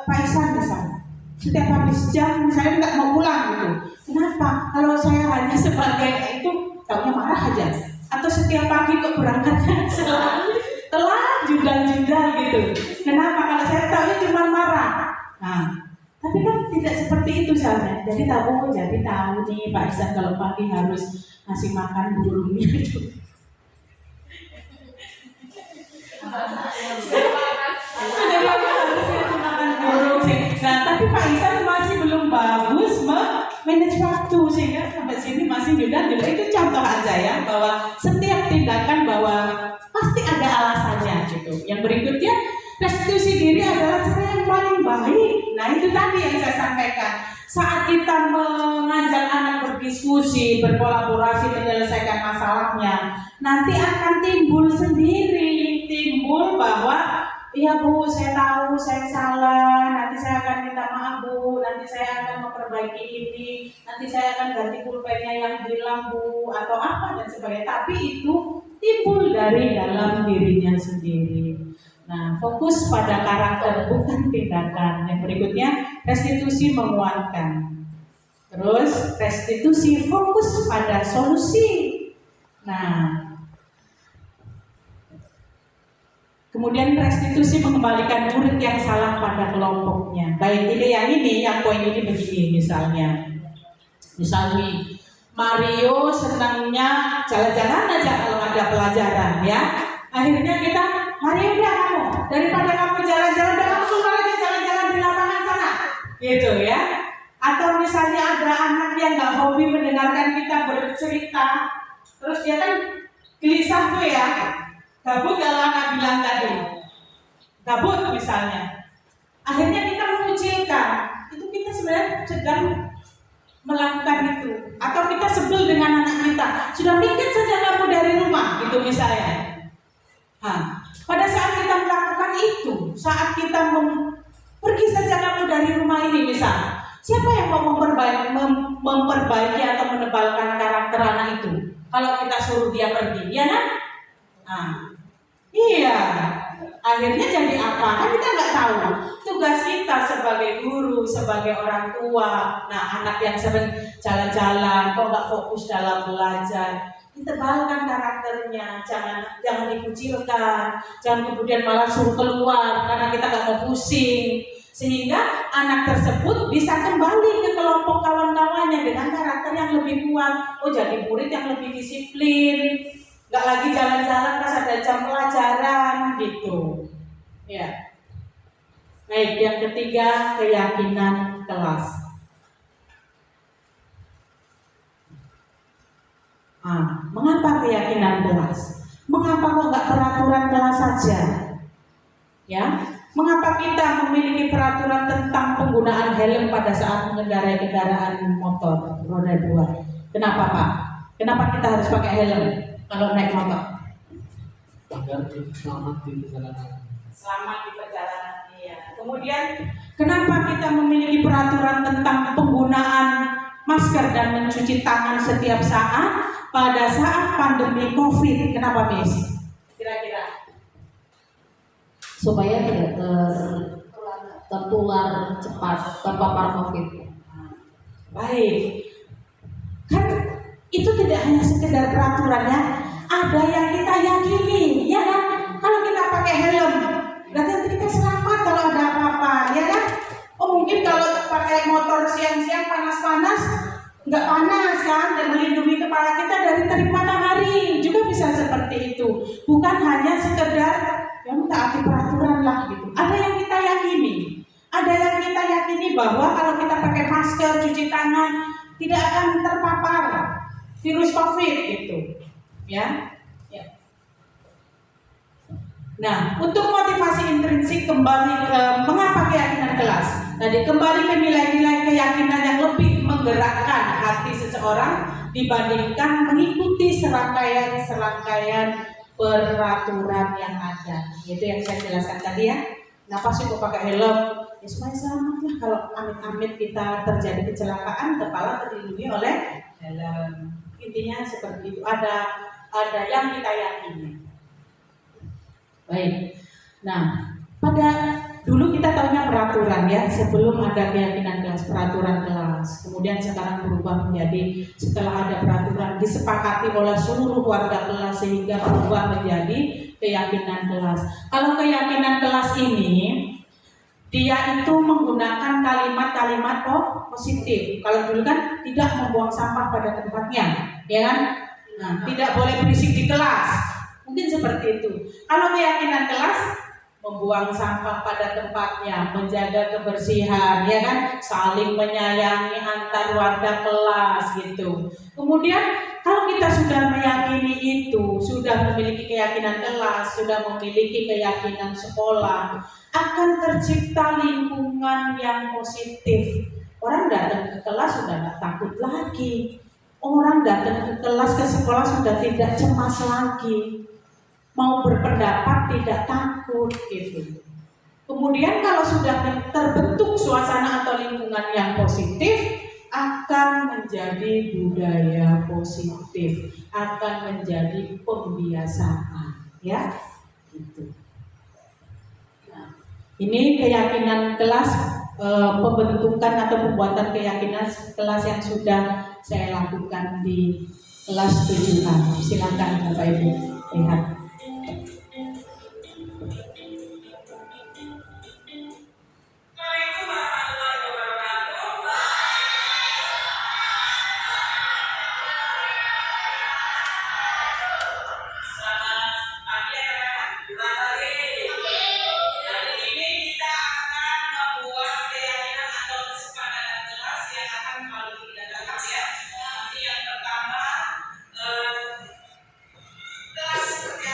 Pak Isan misalnya. Setiap habis jam misalnya nggak mau pulang gitu. Kenapa? Kalau saya hanya sebagai itu taunya marah aja. Atau setiap pagi kok berangkatnya selalu telat judal-judal gitu. Kenapa? Kalau saya tahu cuma marah. Nah, tapi kan tidak seperti itu soalnya. Jadi tahu nih Pak Isan kalau pagi harus ngasih makan burungnya itu. Nah, tapi Pak Isan masih belum bagus manage waktu sehingga sampai sini masih judul. Itu contoh aja ya bahwa setiap tindakan bahwa pasti ada alasannya gitu. Yang berikutnya restitusi diri adalah cara yang paling baik. Nah itu tadi yang saya sampaikan. Saat kita mengajak anak berdiskusi, berkolaborasi menyelesaikan masalahnya, nanti akan timbul sendiri, timbul bahwa iya Bu, saya tahu saya salah, nanti saya akan minta maaf Bu, nanti saya akan memperbaiki ini, nanti saya akan ganti pulpennya yang hilang Bu, atau apa dan sebagainya. Tapi itu timbul dari dalam dirinya sendiri. Nah, fokus pada karakter bukan tindakan. Yang berikutnya, restitusi menguatkan. Terus, restitusi fokus pada solusi. Nah, kemudian restitusi mengembalikan murid yang salah pada kelompoknya. Baik, ini yang poin ini begini misalnya. Misalnya, Mario senangnya jalan-jalan aja kalau ada pelajaran ya. Akhirnya kita, Mario udah kamu, daripada kamu jalan-jalan, udah kamu keluar aja jalan-jalan di lapangan sana. Gitu ya. Atau misalnya ada anak yang gak hobi mendengarkan kita bercerita, terus dia kan gelisah tuh ya. Gabut kalau anak bilang tadi, gabut misalnya. Akhirnya kita mengucilkan, itu kita sebenarnya sedang melakukan itu. Atau kita sebel dengan anak kita, sudah minggat saja kamu dari rumah, gitu misalnya. Pada saat kita melakukan itu, saat kita pergi saja kamu dari rumah ini misal, siapa yang mau memperbaiki atau menebalkan karakter anak itu? Kalau kita suruh dia pergi, ya kan? Iya. Akhirnya jadi apa? Kan kita nggak tahu. Tugas kita sebagai guru, sebagai orang tua, nah anak yang sering jalan-jalan, kok nggak fokus dalam belajar, ditebalkan karakternya, jangan dikucilkan, jangan kemudian malah suruh keluar karena kita nggak mau pusing, sehingga anak tersebut bisa kembali ke kelompok kawan-kawannya dengan karakter yang lebih kuat. Oh, jadi murid yang lebih disiplin, nggak lagi jalan-jalan pas ada jam pelajaran gitu. Ya. Baik, yang ketiga, keyakinan kelas. Mengapa keyakinan kelas? Mengapa kok nggak peraturan kelas saja? Ya, mengapa kita memiliki peraturan tentang penggunaan helm pada saat mengendarai kendaraan motor roda 2? Kenapa Pak? Kenapa kita harus pakai helm kalau naik motor? Agar selamat di perjalanan. Selamat di perjalanan, iya. Kemudian, kenapa kita memiliki peraturan tentang penggunaan masker dan mencuci tangan setiap saat pada saat pandemi COVID? Kenapa, Miss? Kira-kira? Supaya tidak tertular cepat, terpapar COVID. Baik. Kan itu tidak hanya sekedar peraturan ya. Ada yang kita yakini, ya kan? Kalau kita pakai helm, berarti kita selamat kalau ada apa-apa, ya kan? Oh, mungkin kalau pakai motor siang-siang panas-panas, nggak panas kan, dan melindungi kepala kita dari terik matahari, juga bisa seperti itu. Bukan hanya sekedar ya mentaati peraturan lah gitu. Ada yang kita yakini, ada yang kita yakini bahwa kalau kita pakai masker, cuci tangan, tidak akan terpapar virus COVID gitu. Ya. Nah, untuk motivasi intrinsik kembali ke mengapa keyakinan kelas. Jadi kembali ke nilai-nilai keyakinan yang lebih menggerakkan hati seseorang dibandingkan mengikuti serangkaian peraturan yang ada. Itu yang saya jelaskan tadi ya. Kenapa sih kok pakai helm? Ya supaya selamat lah, kalau amit-amit kita terjadi kecelakaan, kepala terlindungi oleh helm. Intinya seperti itu. Ada yang kita yakini. Baik. Nah, pada dulu kita tahunya peraturan ya, sebelum ada keyakinan kelas, peraturan kelas. Kemudian sekarang berubah menjadi setelah ada peraturan disepakati oleh seluruh warga kelas sehingga berubah menjadi keyakinan kelas. Kalau keyakinan kelas ini dia itu menggunakan kalimat-kalimat positif. Kalau dulu kan tidak membuang sampah pada tempatnya, ya kan? Nah, tidak boleh berisik di kelas. Mungkin seperti itu. Kalau keyakinan kelas, membuang sampah pada tempatnya, menjaga kebersihan, ya kan, saling menyayangi antar warga kelas gitu. Kemudian kalau kita sudah meyakini itu, sudah memiliki keyakinan kelas, sudah memiliki keyakinan sekolah, akan tercipta lingkungan yang positif. Orang datang ke kelas sudah tidak takut lagi. Orang datang ke kelas, ke sekolah sudah tidak cemas lagi. Mau berpendapat tidak takut gitu. Kemudian kalau sudah terbentuk suasana atau lingkungan yang positif, akan menjadi budaya positif, akan menjadi pembiasaan, ya. Gitu. Nah, ini keyakinan kelas, pembentukan atau pembuatan keyakinan kelas yang sudah saya lakukan di kelas 7A. Silakan Bapak Ibu lihat. Kelas seperti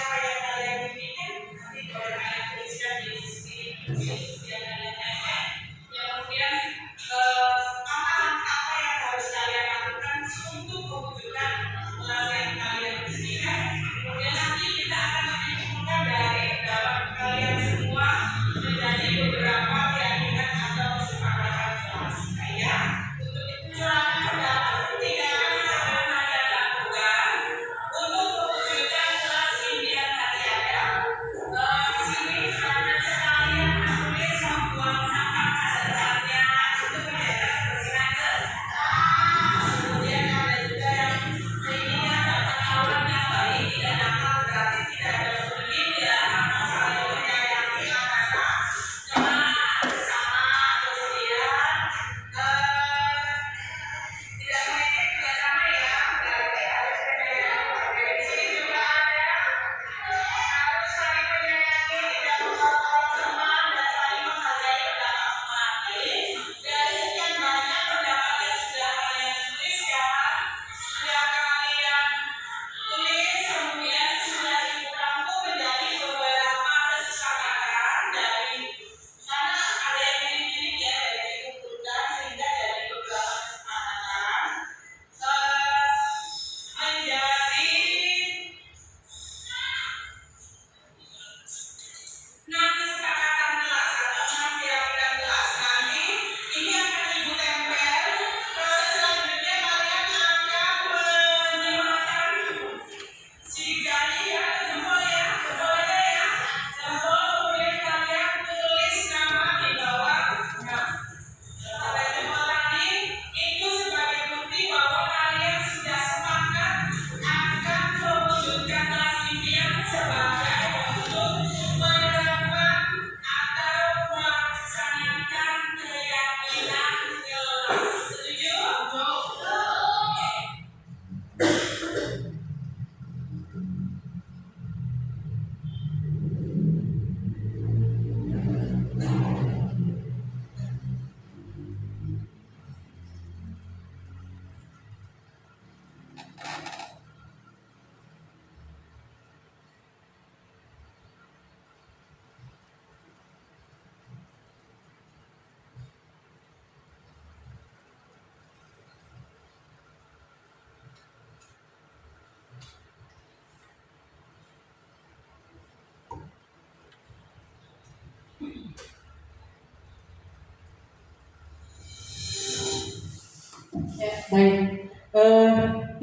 Baik,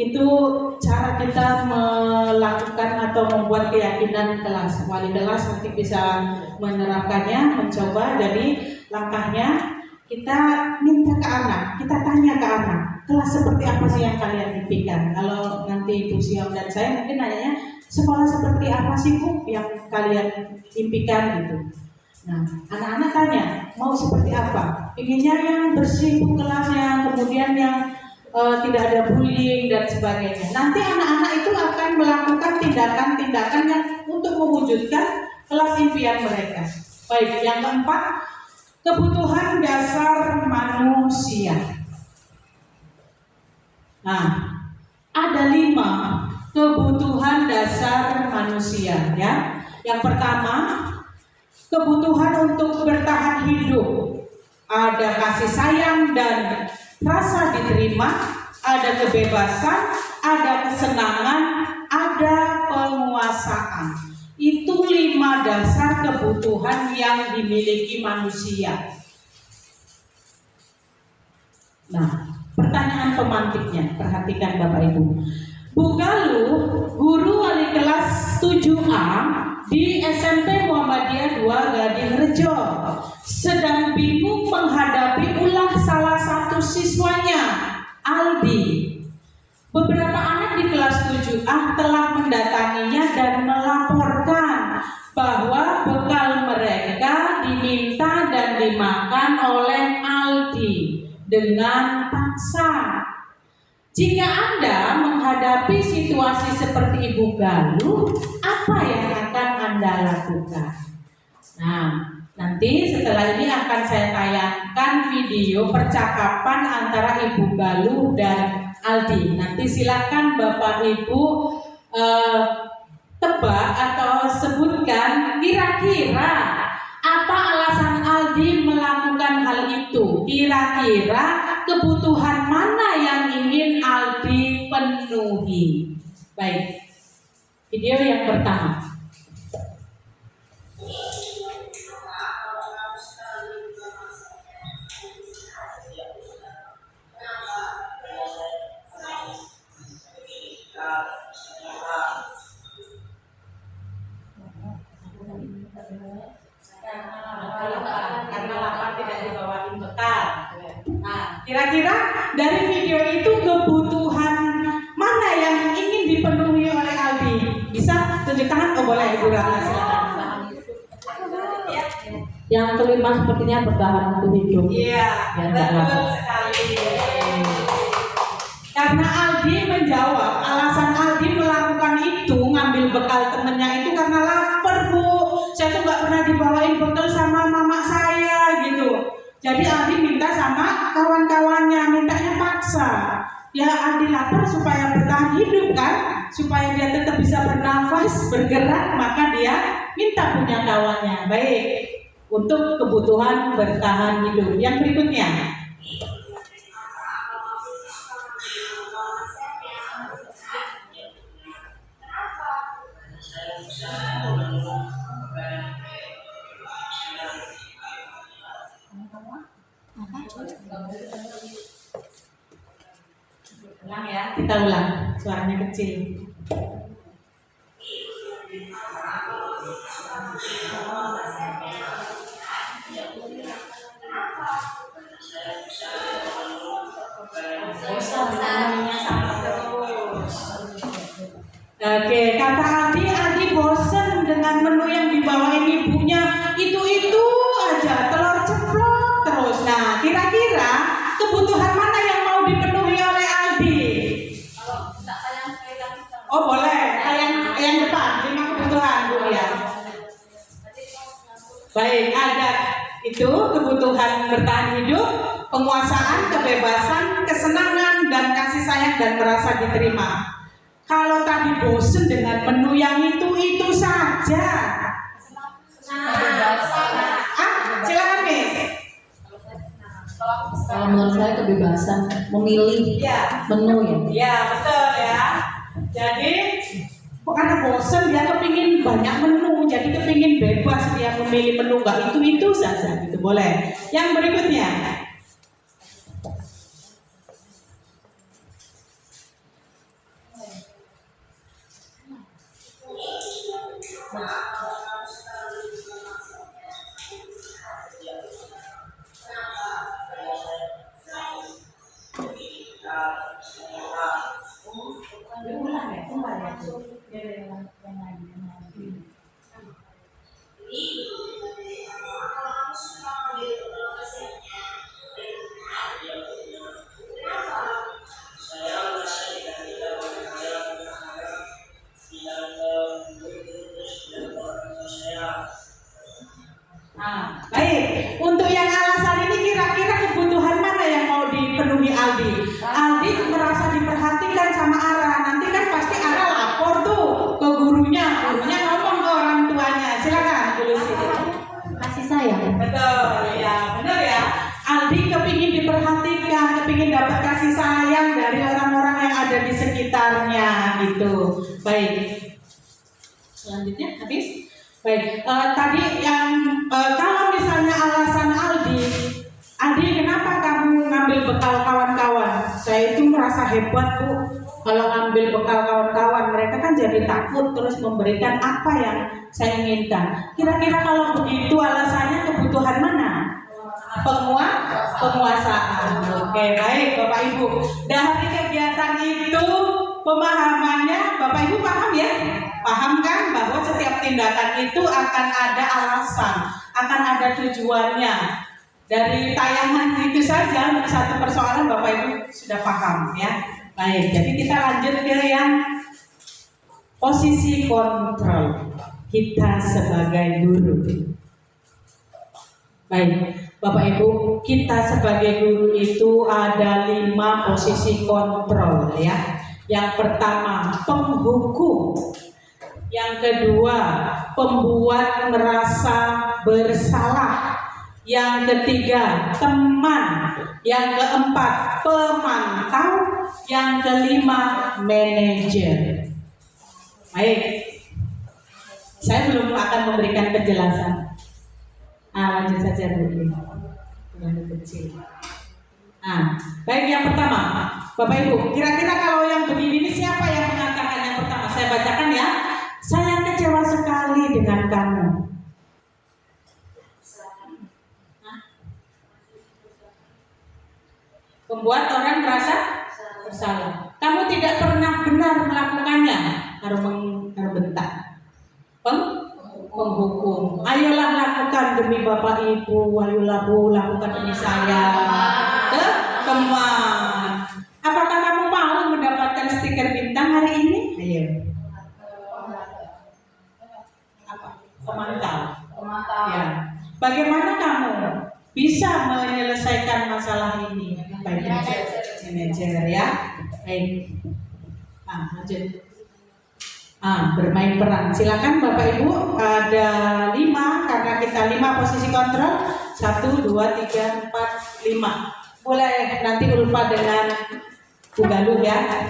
itu cara kita melakukan atau membuat keyakinan kelas. Wali kelas nanti bisa menerapkannya, mencoba. Jadi langkahnya kita minta ke anak, kita tanya ke anak, kelas seperti apa sih yang kalian impikan? Kalau nanti Bu Siam dan saya mungkin nanyanya, sekolah seperti apa sih Bu yang kalian impikan gitu. Nah, anak-anak tanya, mau seperti apa? Inginnya yang bersih Bu kelasnya, kemudian yang tidak ada bullying dan sebagainya. Nanti anak-anak itu akan melakukan tindakan-tindakan yang untuk mewujudkan kelas impian mereka. Baik, yang keempat, kebutuhan dasar manusia. Nah, ada 5 kebutuhan dasar manusia ya. Yang pertama, kebutuhan untuk bertahan hidup. Ada kasih sayang dan rasa diterima, ada kebebasan, ada kesenangan, ada penguasaan. Itu 5 dasar kebutuhan yang dimiliki manusia. Nah, pertanyaan pemantiknya, perhatikan Bapak Ibu. Bu Galuh, guru wali kelas 7A di SMP Muhammadiyah 2 Gadingrejo, sedang bingung menghadapi ulah salah satu siswanya, Aldi. Beberapa anak di kelas 7A telah mendatanginya dan melaporkan bahwa bekal mereka diminta dan dimakan oleh Aldi dengan paksa. Jika Anda menghadapi situasi seperti Ibu Galuh, apa yang akan Anda lakukan? Nah, nanti setelah ini akan saya tayangkan video percakapan antara Ibu Galuh dan Aldi. Nanti silakan Bapak Ibu tebak atau sebutkan kira-kira apa alasan Aldi melakukan hal itu. Kira-kira kebutuhan mana yang ingin Aldi penuhi. Baik, video yang pertama. Karena lapar tidak dibawain bekal. Nah, kira-kira dari video itu kebutuhan mana yang ingin dipenuhi oleh Aldi? Bisa tunjuk tangan? Oh boleh, Ibu Rana silakan. Yang kelima sepertinya bertahan untuk hidup. Iya, betul sekali. Karena Aldi menjawab, alasan Aldi melakukan itu, ngambil bekal temennya itu karena lapar Bu. Saya tuh nggak pernah dibawain bekal sama mama saya gitu. Jadi Aldi minta sama kawan-kawannya, mintanya paksa. Ya Aldi lapar supaya bertahan hidup kan, supaya dia tetap bisa bernafas, bergerak, maka dia minta punya kawannya. Baik, untuk kebutuhan bertahan hidup. Yang berikutnya. Ulang ya, kita ulang. Suaranya kecil. Oke, kata Aldi bosen dengan menu yang dibawain ibunya. Itu aja, telur ceplok terus. Nah, kira-kira kebutuhan mana yang mau dipenuhi oleh Aldi? Oh boleh, yang depan, 5 kebutuhan Bu ya. Baik, ada itu kebutuhan bertahan hidup, penguasaan, kebebasan, kesenangan, dan kasih sayang dan merasa diterima. Kalau tadi bosen dengan menu yang itu saja. Silakan Miss. Kalau menurut saya kebebasan memilih menu ya. Ya betul ya. Jadi karena bosen dia kepingin banyak menu, jadi kepingin bebas dia memilih menu nggak itu saja gitu boleh. Yang berikutnya. itu. Baik. Selanjutnya habis. Baik. Tadi yang kalau misalnya alasan Aldi, kenapa kamu ngambil bekal kawan-kawan? Saya itu merasa hebat, Bu. Kalau ngambil bekal kawan-kawan, mereka kan jadi takut terus memberikan apa yang saya inginkan. Kira-kira kalau begitu alasannya kebutuhan mana? Penguasaan. Oke, baik Bapak Ibu. Dari kegiatan itu pemahamannya Bapak Ibu paham ya? Paham kan bahwa setiap tindakan itu akan ada alasan, akan ada tujuannya. Dari tayangan itu saja untuk satu persoalan Bapak Ibu sudah paham ya. Baik, jadi kita lanjut ke yang posisi kontrol kita sebagai guru. Baik, Bapak Ibu, kita sebagai guru itu ada 5 posisi kontrol ya. Yang pertama, penghukum. Yang kedua, pembuat merasa bersalah. Yang ketiga, teman. Yang keempat, pemantau. Yang kelima, manajer. Baik, saya belum akan memberikan penjelasan. Lanjut saja dulu. Terlalu kecil. Baik, yang pertama, Bapak Ibu, kira-kira kalau yang begini ini siapa yang mengatakan yang pertama? Saya bacakan ya. Saya kecewa sekali dengan kamu. Membuat orang merasa bersalah. Kamu tidak pernah benar melakukannya. Harus bentak. Penghukum. Ayolah lakukan demi Bapak Ibu. Ayolah Bu, lakukan demi saya. Teman. Apakah kamu mau mendapatkan stiker bintang hari ini? Ayo. Apa? Pemantau. Ya. Bagaimana kamu bisa menyelesaikan masalah ini? Baik, manajer ya. Baik. Lanjut. Bermain peran. Silakan Bapak Ibu, ada 5 karena kita 5 posisi kontrol. 1, 2, 3, 4, 5. Boleh nanti Ulfa dengan Bu Galuh ya.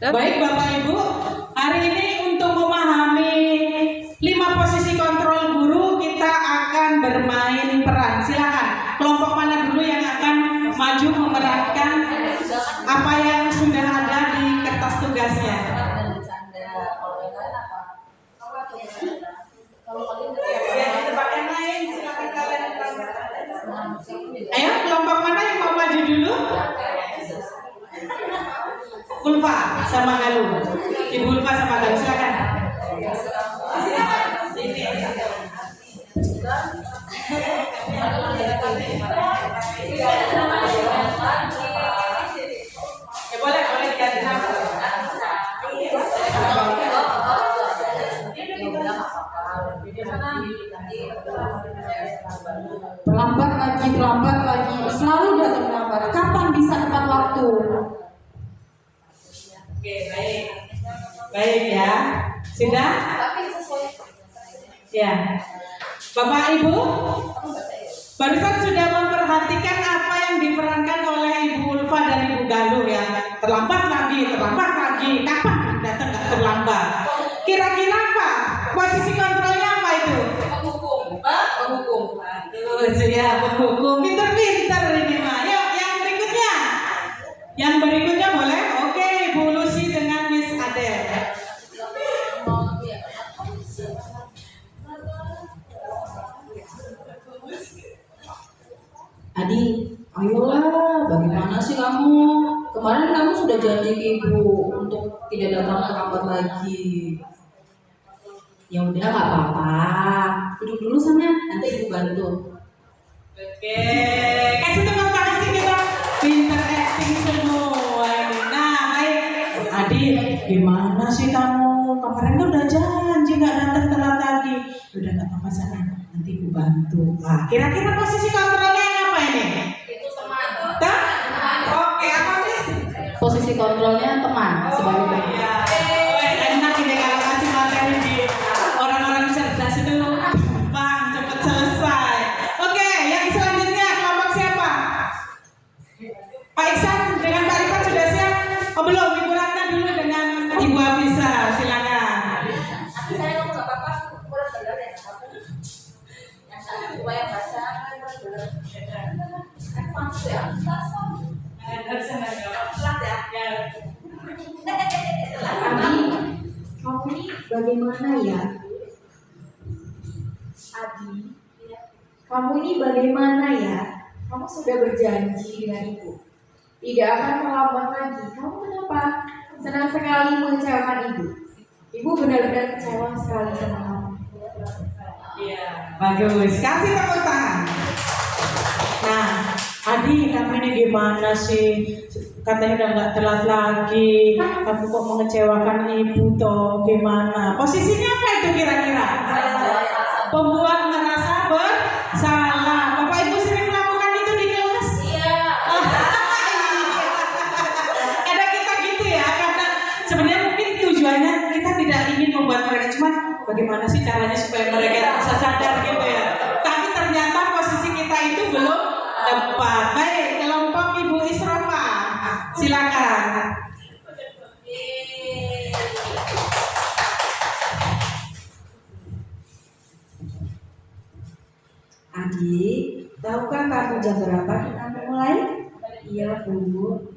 Baik Bapak Ibu, hari ini untuk memahami 5 posisi kontrol guru kita akan bermain peran. Silakan, kelompok mana dulu yang akan maju memerankan apa yang sudah ada di kertas tugasnya? Ayo, kelompok mana yang mau maju dulu? Ulfa sama Galuh. Ibu Ulfa sama Galuh, silakan. Boleh diganti nama. Terlambat lagi, selalu datang terlambat. Kapan bisa tepat waktu? Oke, baik ya. Sudah? Ya. Bapak Ibu, barusan sudah memperhatikan apa yang diperankan oleh Ibu Ulfa dan Ibu Galuh ya. Terlambat lagi. Kapan datang nggak terlambat? Kira-kira apa? Posisi kontrolnya apa itu? Penghukum. Ya, penghukum. Pinter-pinter ini mah. Yuk, yang berikutnya boleh? Oke, Ibu Lucy dengan Miss Adel. Adi, ayolah, bagaimana sih kamu? Kemarin kamu sudah janji ke ibu untuk tidak datang terlambat lagi. Ya udah, nggak apa-apa. Duduk dulu sana, nanti ibu bantu. Oke, kasih tepuk tangan sih kita. Pinter acting semua ini. Nah, baik. Adi, gimana sih kamu? Kemarin kan udah janji nggak datang telat lagi. Udah nggak apa-apa sana, nanti ibu bantu. Kira-kira posisi kontrolnya yang apa ini? Itu teman. Oke, apa sih? Posisi kontrolnya teman sebagai teman. Ya. Enak ini kalau kasih materi di orang-orang cerdas itu gampang, cepat selesai. Ibu Afisa, silakan. Saya ngomong nggak apa-apa, kurang benar ya. Yang saya supaya baca kurang benar. Aku masuk ya. Telat ya. Adi, kamu ini bagaimana ya? Adi, kamu ini bagaimana ya? Kamu sudah berjanji dengan ibu tidak akan terlambat lagi. Kamu kenapa senang sekali mengecewakan ibu? Ibu benar-benar kecewa sekali sama kamu. Iya, bagus. Kasih tepuk tangan. Nah, Adi, kamu ini gimana sih? Katanya udah nggak telat lagi. Kamu kok mengecewakan ibu toh? Gimana? Posisinya apa itu kira-kira? Pembuat merasa bersalah. Bapak Ibu sering melakukan itu di kelas? Iya. Kadang kita gitu ya, karena sebenarnya mungkin tujuannya kita tidak ingin membuat mereka, cuma bagaimana sih caranya supaya mereka bisa sadar gitu ya. Tapi ternyata posisi kita itu belum tepat. Baik, kelompok Ibu Isrofa, silakan. Adik, tahukah kamu jam berapa kita mulai? Iya, Bu.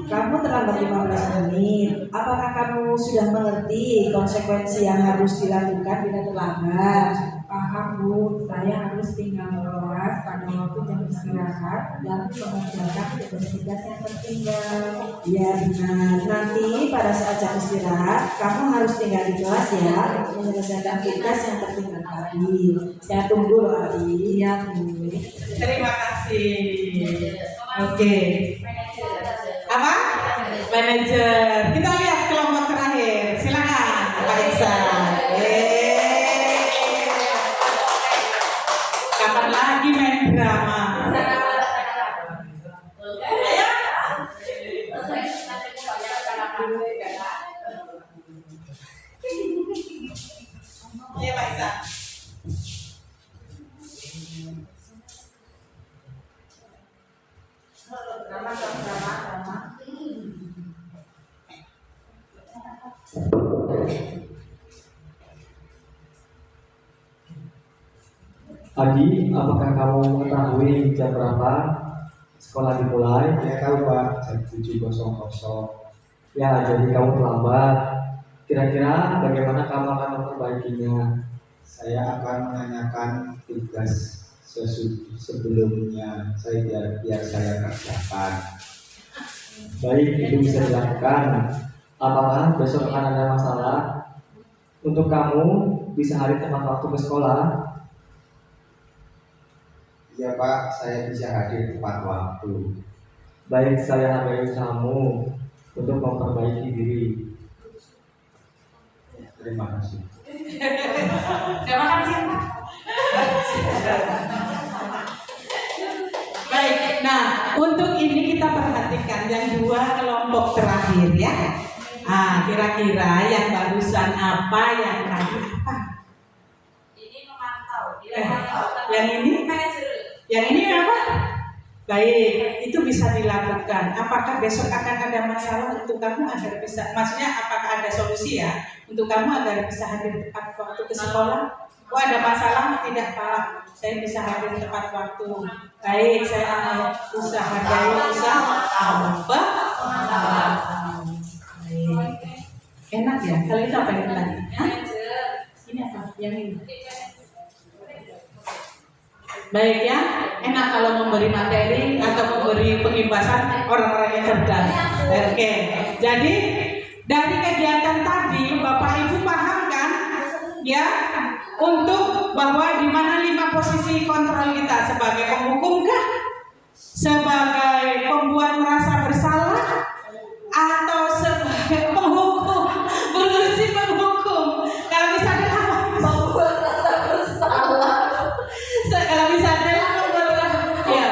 Kamu terlambat 15 menit. Apakah kamu sudah mengerti konsekuensi yang harus dilakukan bila terlambat? Paham, Bu. Saya harus tinggal kelas pada waktu jam istirahat dan mengerjakan tugas-tugas yang tertinggal. Ya, benar. Nanti pada saat jam istirahat, kamu harus tinggal di kelas ya untuk menyelesaikan tugas yang tertinggal tadi. Saya tunggu loh, Adi. Iya, Bu. Terima kasih. Oke. Apa? Manajer. Kita lihat kelompok terakhir. Silakan, Pak Iksan. Kapan lagi main drama? Iya, Pak Iksan. Adi, apakah kamu mengetahui jam berapa sekolah dimulai? Ya tahu Pak, jam 7.00. Ya, jadi kamu terlambat. Kira-kira bagaimana kamu akan memperbaikinya? Saya akan menanyakan tugas sebelumnya biar saya kerjakan. Baik, itu bisa dilakukan. Apakah besok akan ada masalah? Untuk kamu bisa hari tepat waktu ke sekolah? Ya Pak, saya bisa hadir tepat waktu. Baik, saya hargai kamu untuk memperbaiki diri. Terima kasih. Terima kasih. Baik, nah untuk ini kita perhatikan yang dua kelompok terakhir ya. Kira-kira yang barusan apa, yang tadi apa? Ini memantau. Yang ini apa? Baik, itu bisa dilakukan. Apakah besok akan ada masalah untuk kamu agar bisa, maksudnya apakah ada solusi ya untuk kamu agar bisa hadir tepat waktu ke sekolah? Oh ada masalah? Tidak Pak, saya bisa hadir tepat waktu. Baik, saya akan usaha apa? Enak ya? Kalau itu apa yang tadi? Ini apa? Yang ini? Baik ya, enak kalau memberi materi atau memberi pengibasan orang-orang yang cerdas. Oke, jadi dari kegiatan tadi Bapak Ibu paham kan? Ya, untuk bahwa di mana 5 posisi kontrol kita sebagai penghukum kah? Sebagai pembuat merasa bersalah? Atau sebagai penghukum? Berurusi penghukum. Kalau misalnya apa? Membuat rasa bersalah. Kalau misalnya ya,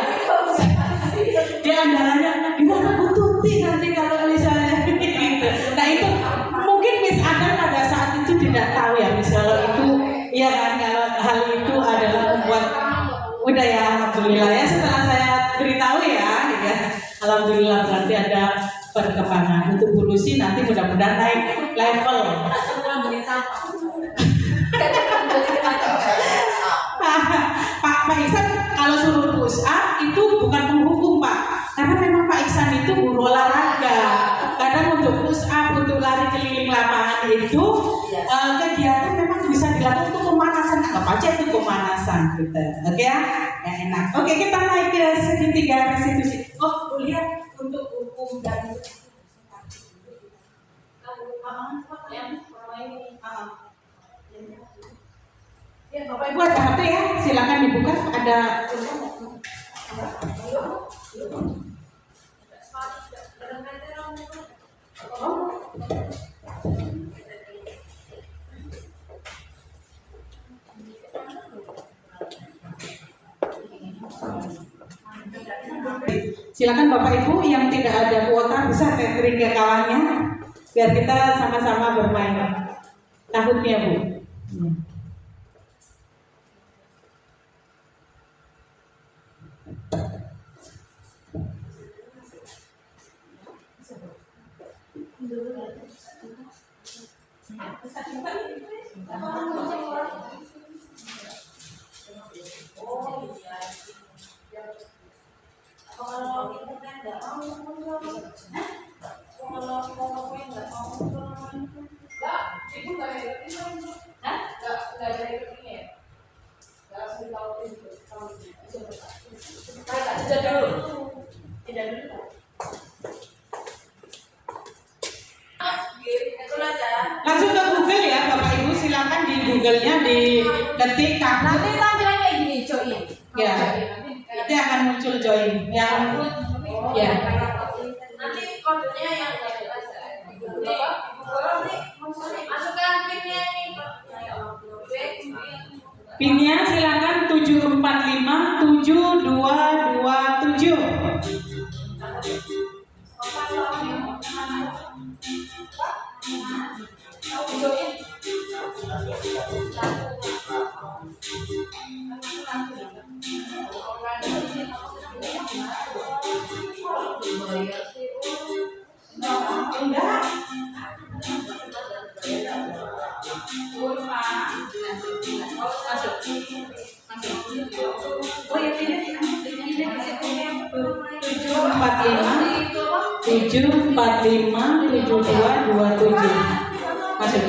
dia andalannya gimana Bu Tuti nanti kalau misalnya gitu. Nah itu mungkin Miss Adam pada saat itu tidak tahu ya misalnya itu ya kan kalau hal itu adalah membuat udah ya alhamdulillah ya setelah saya beritahu ya gitu ya. Alhamdulillah berarti ada berkembangkan. Untuk Bu Lucy nanti mudah-mudahan naik level. Pak Iksan kalau suruh push up itu bukan menghukum Pak, karena memang Pak Iksan itu guru olahraga. Kadang untuk push up, untuk lari keliling lapangan itu kegiatan memang bisa dilakukan untuk pemanasan. Anggap aja itu pemanasan gitu. Oke ya, yang enak. Oke, kita naik ke segitiga restitusi. Oh, lihat untuk hukum dan ya, Bapak Ibu ada HP ya, silakan dibuka. Ada silakan Bapak Ibu yang tidak ada kuota bisa catering ke kawannya biar kita sama-sama bermain. Tahunnya Bu. Langsung ke Google ya Bapak Ibu, silakan di Google-nya diketik kabut. Nanti tampilannya kayak gini, join. Ya, nanti akan muncul join. Yang ya. Nanti kodenya yang masukkan pinnya ini. Pinnya silakan 7457227. Tujuh empat lima 7227 masuk.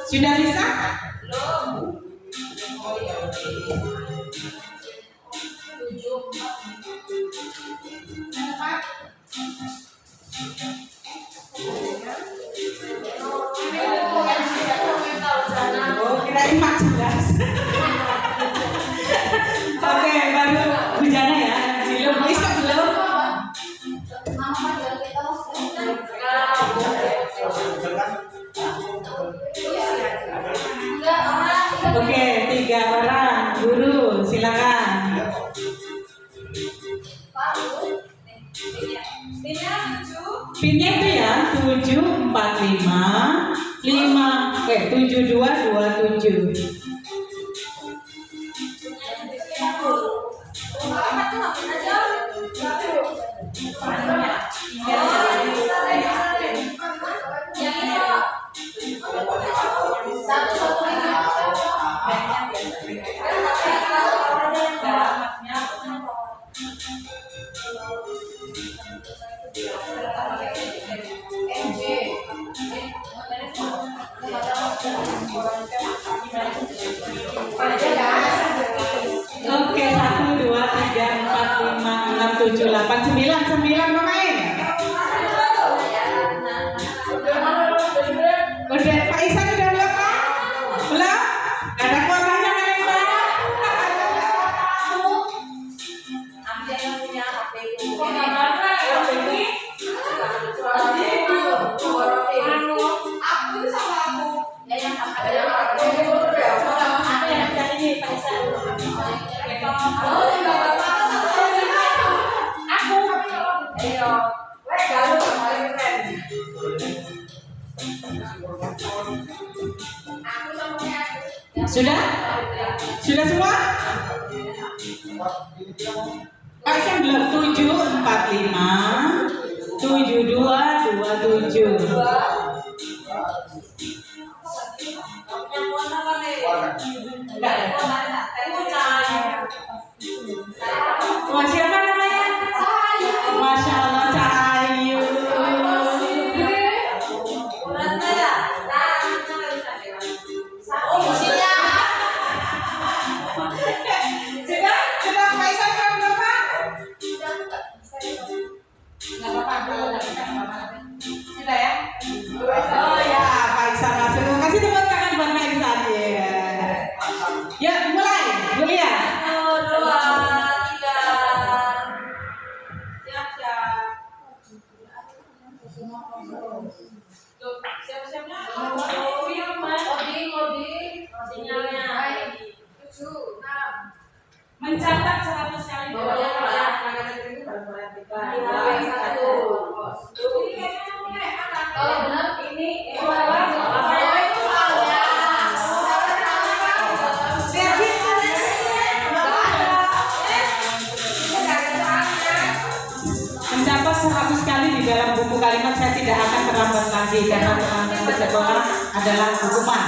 Sudah bisa? Oh, kirain 14. Oke, baru Bujana ya. Belum bisa belum? Oke, 3 orang. Guru, silakan. Pinnya itu ya 7227. Oke, 1, 2, 3, 4, 5, 6, 7, 8, 9 pemain. Udah, Pak Iksan udah belum Pak? Belum? Gak ada kuotanya kalian Pak? Sudah? Sudah semua? Isan belum 745 7227. Wah, siapa namanya? Masya Allah, Cahayu. Sudah Pak Isan berapa? Nggak apa-apa, nggak bisa, nggak apa-apa. Sudah ya? Oh ya, Pak Isan masuk. Kasih tepuk tangan buat Pak Isan ya. Ya, mulai, Julia. 1, 2, 3. Siap-siap. Siap-siapnya. Sinyalnya. 7, 6. Mencatat 100 kali. Kalau benar ini mencatat 100 kali di dalam buku kalimat saya tidak akan terlambat lagi karena terlambat bersekolah adalah hukuman.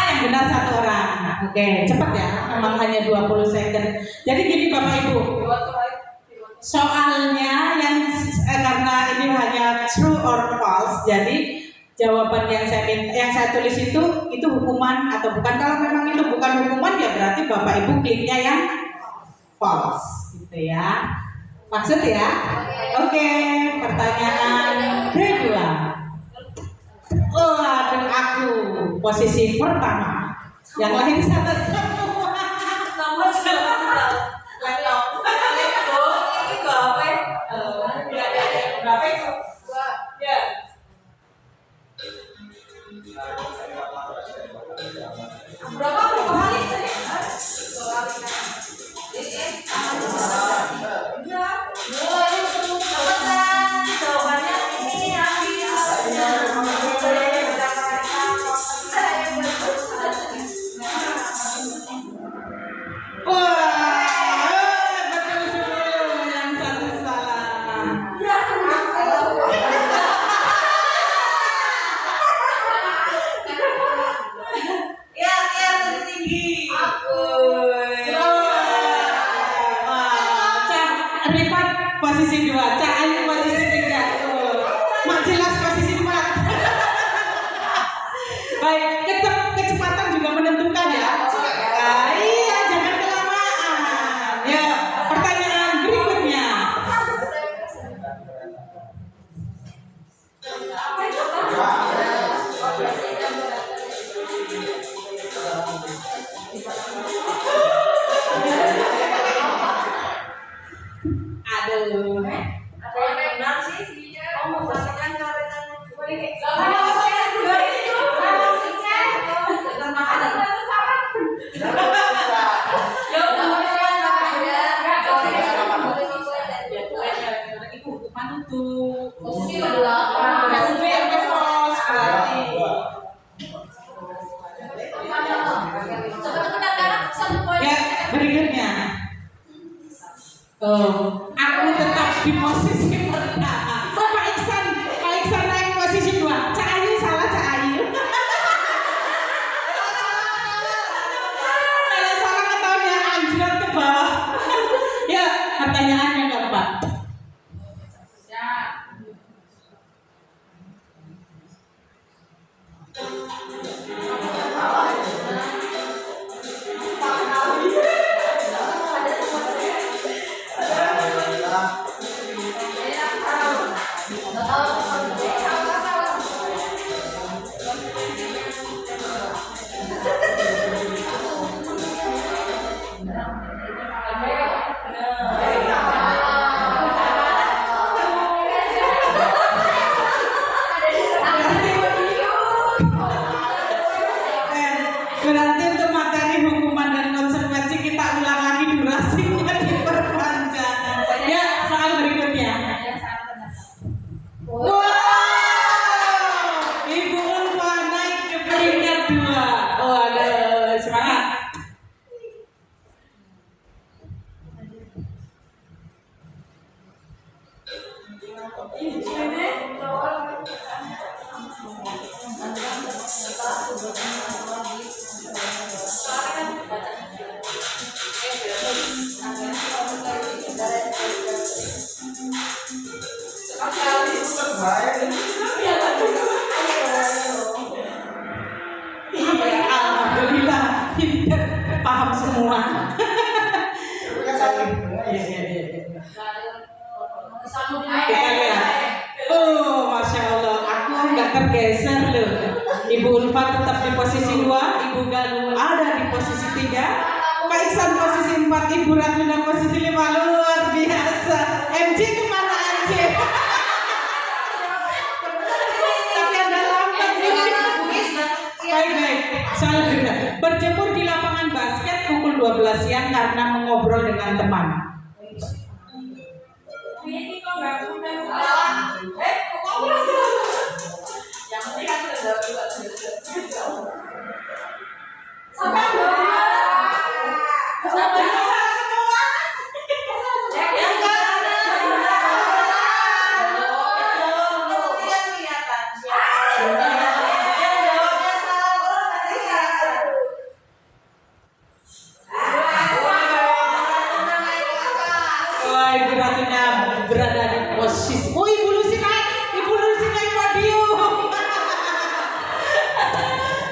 Yang benar 1 orang. Oke, cepat ya. Memang hanya 20 second. Jadi gini Bapak Ibu. Soalnya yang karena ini hanya true or false, jadi jawaban yang saya tulis itu hukuman atau bukan. Kalau memang itu bukan hukuman ya berarti Bapak Ibu kliknya yang false, gitu ya. Maksud ya? Oke, pertanyaan kedua. Oh, aduh aku posisi pertama. Yang lain sama semua. Nomor berapa kali? Jawabannya ini posisi 2, Cahayu posisi 3. Mak jelas posisi 4. Baik, kecepatan juga menentukan ya. Iya, jangan kelamaan. Ya, pertanyaan berikutnya. Aduh. Apa yang benar sih? Kamu pastikan karetannya. Berikutnya. Aku tetap di posisi pertama. Pak Iksan naik posisi 2. Cahayu salah, Cahayu. Kalau salah ketahuan ya anjlok ke bawah. Ya, pertanyaannya keempat. Berarti untuk materi hukuman dan konsekuensi kita ulang lagi durasinya diperpanjang. Ya, soal berikutnya. Wow, Ibu Ulfa naik ke peringkat 2. Oh, ada semangat. Alhamdulillah, pinter, paham semua. Kita lihat. Oh, masya Allah, aku nggak tergeser loh. Ibu Ulfa tetap di posisi 2, Ibu Galuh ada di posisi 3, Kak Iksan posisi 4, Ibu Ratuna posisi 5. Luar biasa. MJ kemana MJ? Tapi ada lambat juga. Baik, salah juga. Berjemur di lapangan basket pukul 12 siang karena mengobrol dengan teman. Wah, Ibu Ratuna berada di posisi. Oh, Ibu Lucy naik podium.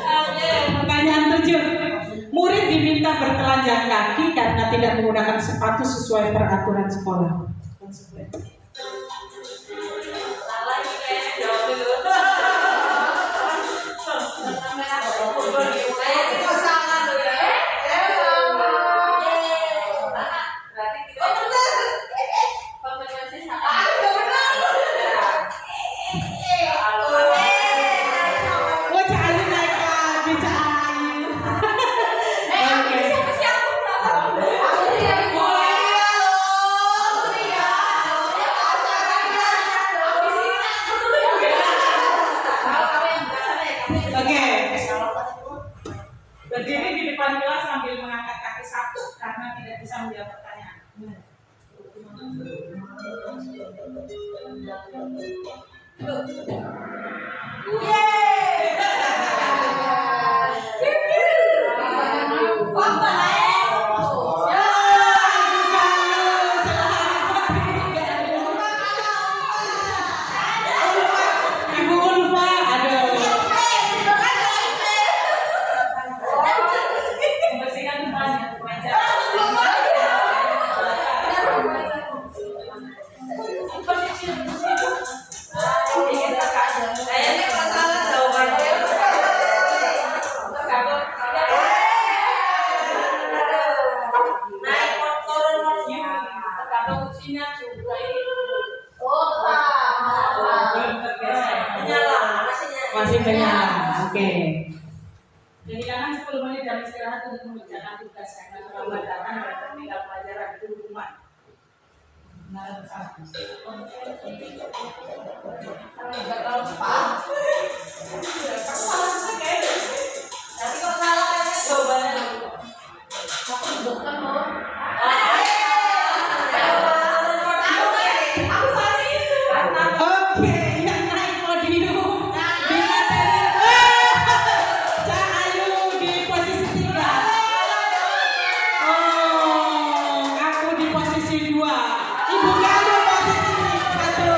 Oke, pertanyaan 7. Murid diminta bertelanjang kaki karena tidak menggunakan sepatu sesuai peraturan sekolah. Oh, Cak Ayu naik lagi, Cak Ayu. Oke. Berdiri di depan kelas sambil mengangkat kaki satu karena tidak bisa menjawab pertanyaan. Ibu Ulfa, aduh. Masih menyala, oke. Kehilangan 10 menit jam istirahat untuk mengerjakan tugas karena terlambat datang dan tertinggal pelajaran itu hukuman. Benar bersama. Nanti kalau salah jawabannya. Oke, yang naik podium. Cak Ayu di posisi 3. Oh, aku di posisi 2. Ibu Galuh posisi 1.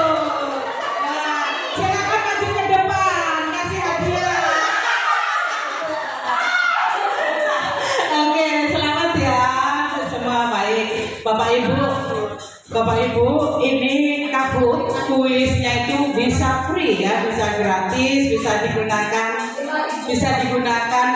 Nah, silakan maju ke depan, kasih hadiah. Oke, selamat ya, semua baik. Bapak Ibu, ini kabut kuisnya itu bisa free ya, bisa gratis, bisa digunakan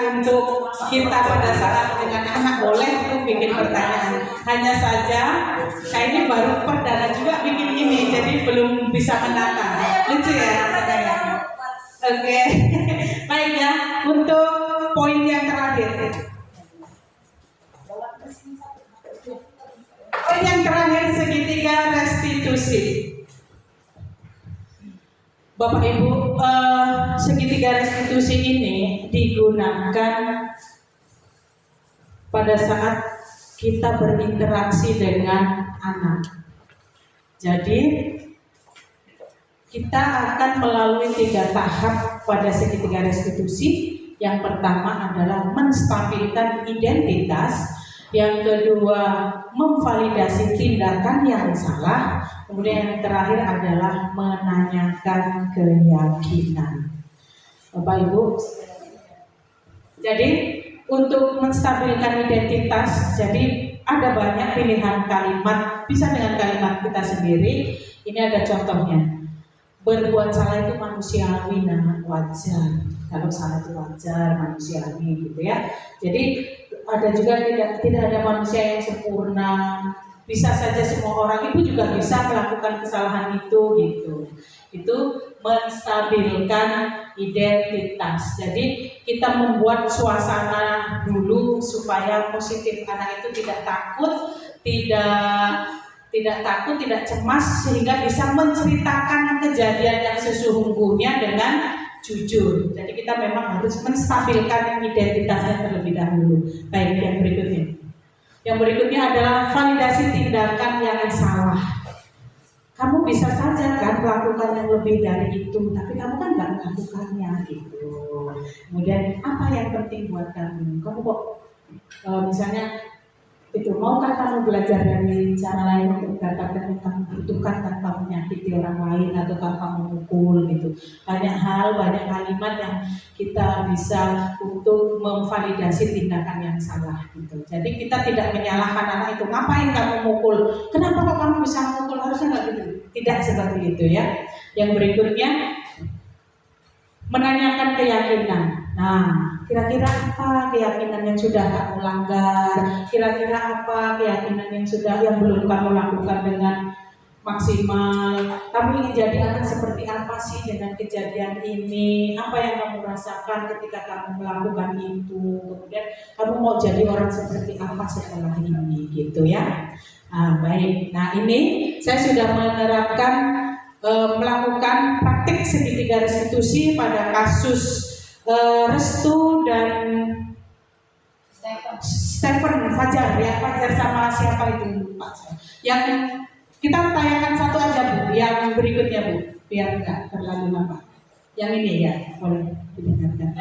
untuk kita pada saat dengan anak boleh untuk bikin pertanyaan. Hanya saja saya ini baru perdana juga bikin ini, jadi belum bisa menata. Lucu ya rasanya. Oke, baik ya. Untuk poin yang terakhir. Poin yang terakhir, segitiga restitusi. Bapak Ibu, segitiga restitusi ini digunakan pada saat kita berinteraksi dengan anak. Jadi kita akan melalui 3 tahap pada segitiga restitusi. Yang pertama adalah menstabilkan identitas, yang kedua memvalidasi tindakan yang salah, kemudian yang terakhir adalah menanyakan keyakinan. Bapak Ibu, jadi untuk menstabilkan identitas, jadi ada banyak pilihan kalimat, bisa dengan kalimat kita sendiri. Ini ada contohnya. Berbuat salah itu manusiawi, wajar. Kalau salah itu wajar, manusiawi gitu ya. Jadi ada juga tidak ada manusia yang sempurna. Bisa saja semua orang itu juga bisa melakukan kesalahan itu gitu. Itu menstabilkan identitas. Jadi kita membuat suasana dulu supaya positif. Anak itu tidak takut, tidak cemas, sehingga bisa menceritakan kejadian yang sesungguhnya dengan jujur. Jadi kita memang harus menstabilkan identitasnya terlebih dahulu. Baik, yang berikutnya. Yang berikutnya adalah validasi tindakan yang salah. Kamu bisa saja kan melakukan yang lebih dari itu, tapi kamu kan nggak melakukannya gitu. Kemudian apa yang penting buat kamu? Kamu kok misalnya itu, maukah kamu belajar dari cara lain untuk mendapatkan yang kamu butuhkan tanpa menyakiti orang lain atau tanpa memukul gitu. Banyak hal, banyak kalimat yang kita bisa untuk memvalidasi tindakan yang salah gitu. Jadi kita tidak menyalahkan anak itu, ngapain kamu mukul? Kenapa kok kamu bisa mukul? Harusnya nggak gitu. Tidak seperti itu ya. Yang berikutnya, menanyakan keyakinan. Nah, kira-kira apa keyakinan yang sudah kamu langgar? Kira-kira apa keyakinan yang belum kamu lakukan dengan maksimal? Kamu ingin jadi anak seperti apa sih dengan kejadian ini? Apa yang kamu rasakan ketika kamu melakukan itu? Kemudian kamu mau jadi orang seperti apa setelah ini gitu ya? Baik. Nah, ini saya sudah menerapkan melakukan praktik segitiga restitusi pada kasus Restu dan Stephen Fajar ya, Fajar sama siapa itu lupa. Yang kita tayangkan satu aja Bu, yang berikutnya Bu, biar enggak terlalu lama. Yang ini ya, boleh didengarkan.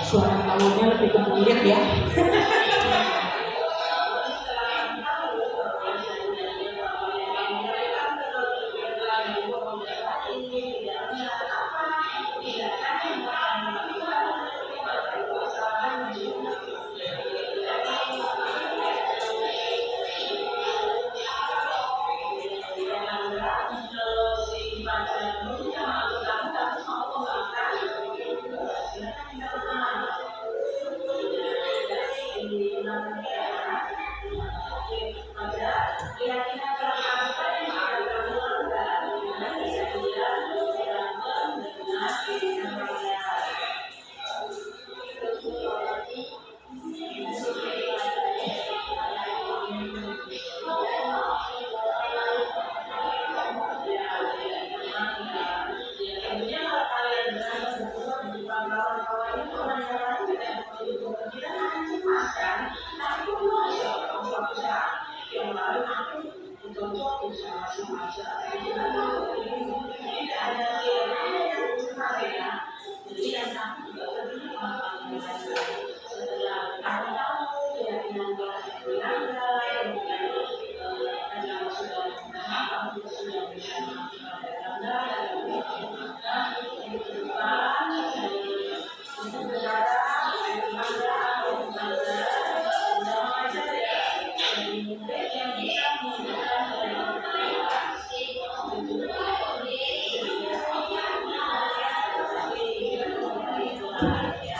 Suara tahunya lebih ke mulut ya.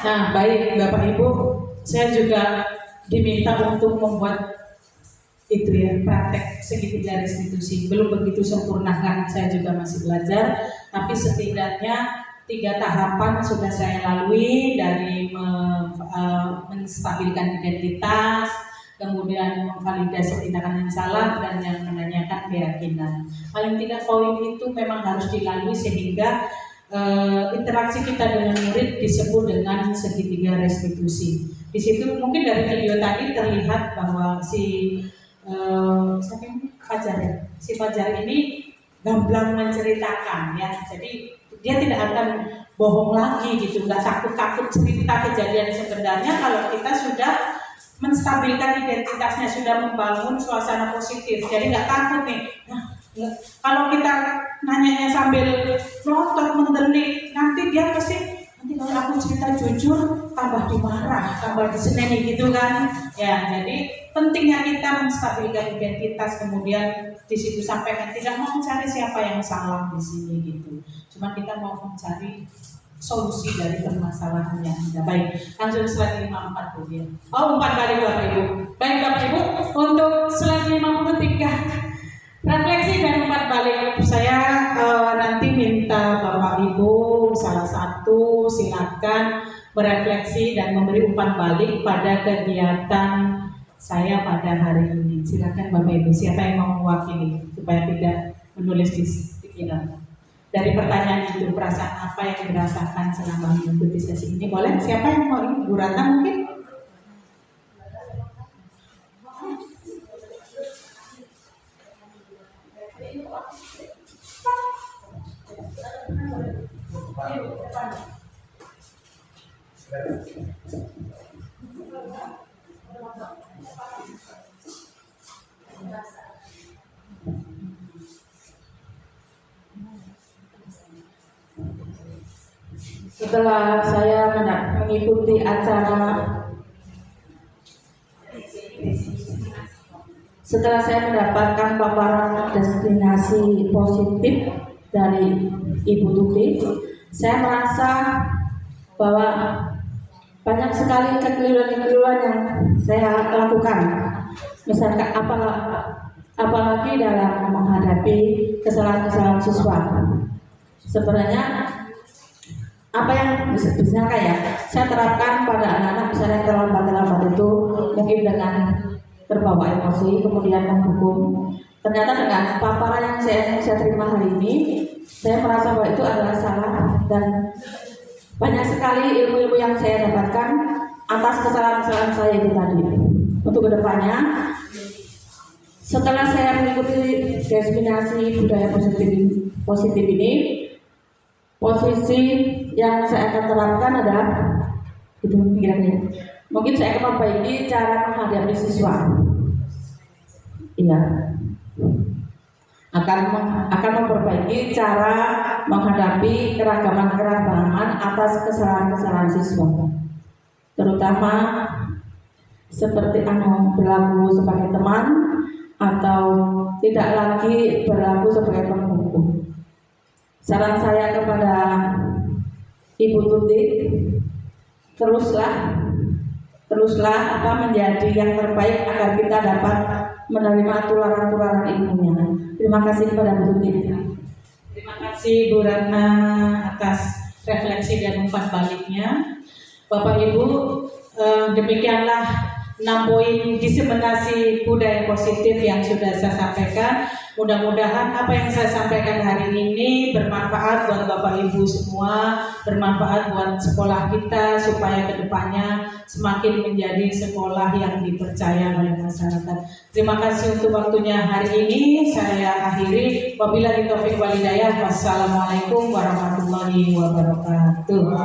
Nah, baik Bapak Ibu, saya juga diminta untuk membuat itu ya, praktek segitiga restitusi. Belum begitu sempurna kan, saya juga masih belajar, tapi setidaknya 3 tahapan sudah saya lalui, dari menstabilkan identitas, kemudian memvalidasi tindakan yang salah, dan yang menanyakan keyakinan. Paling tidak poin itu memang harus dilalui sehingga interaksi kita dengan murid disebut dengan segitiga restitusi. Di situ mungkin dari video tadi terlihat bahwa si Fajar ini gamblang menceritakan ya, jadi dia tidak akan bohong lagi gitu, nggak takut cerita kejadian sebenarnya kalau kita sudah menstabilkan identitasnya, sudah membangun suasana positif, jadi nggak takut nih. Nah, kalau kita nanyanya sambil melotot, mendelik, nanti dia pasti, nanti kalau aku cerita jujur tambah dimarah, tambah diseneni gitu kan ya. Jadi pentingnya kita menstabilkan identitas, kemudian di situ sampaikan tidak mau mencari siapa yang salah di sini gitu, cuma kita mau mencari solusi dari permasalahan yang ada. Baik, langsung slide 54 Bu ya. Oh, 4 kali Bapak Ibu. Baik Bapak Ibu, untuk slide 53 refleksi dan 4 balik, saya nanti minta Bapak Ibu salah satu silakan berefleksi dan memberi umpan balik pada kegiatan saya pada hari ini. Silakan Bapak Ibu, siapa yang mau mewakili supaya tidak menulis di pikiran. Dari pertanyaan itu, perasaan apa yang dirasakan selama mengikuti sesi ini? Boleh? Siapa yang mau? Bu Ratna mungkin? Setelah saya mengikuti setelah saya mendapatkan paparan destinasi positif dari Ibu Tuti, saya merasa bahwa banyak sekali kekeliruan yang saya lakukan. Misalkan apalagi dalam menghadapi kesalahan-kesalahan siswa. Sebenarnya apa yang bisa kayak saya terapkan pada anak-anak, misalnya terlambat itu mungkin dengan terbawa emosi kemudian menghukum. Ternyata dengan paparan yang saya terima hari ini, saya merasa bahwa itu adalah salah, dan banyak sekali ilmu-ilmu yang saya dapatkan atas kesalahan-kesalahan saya itu tadi. Untuk kedepannya, setelah saya mengikuti destinasi budaya positif ini, posisi yang saya akan terapkan adalah itu pikirannya. Mungkin saya akan memperbaiki cara menghadapi siswa. Iya. Akan memperbaiki cara menghadapi keragaman atas kesalahan-kesalahan siswa. Terutama seperti berlaku sebagai teman atau tidak lagi berlaku sebagai penghukum. Saran saya kepada Ibu Tuti, teruslah menjadi yang terbaik agar kita dapat menerima tularan-tularan ilmunya. Terima kasih kepada Bu Tuti. Terima kasih Bu Ratna atas refleksi dan umpan baliknya. Bapak Ibu, demikianlah 6 poin diseminasi budaya positif yang sudah saya sampaikan. Mudah-mudahan apa yang saya sampaikan hari ini bermanfaat buat Bapak Ibu semua, bermanfaat buat sekolah kita supaya kedepannya semakin menjadi sekolah yang dipercaya oleh masyarakat. Terima kasih untuk waktunya hari ini. Saya akhiri. Wabillahi taufiq wal hidayah. Wassalamualaikum warahmatullahi wabarakatuh.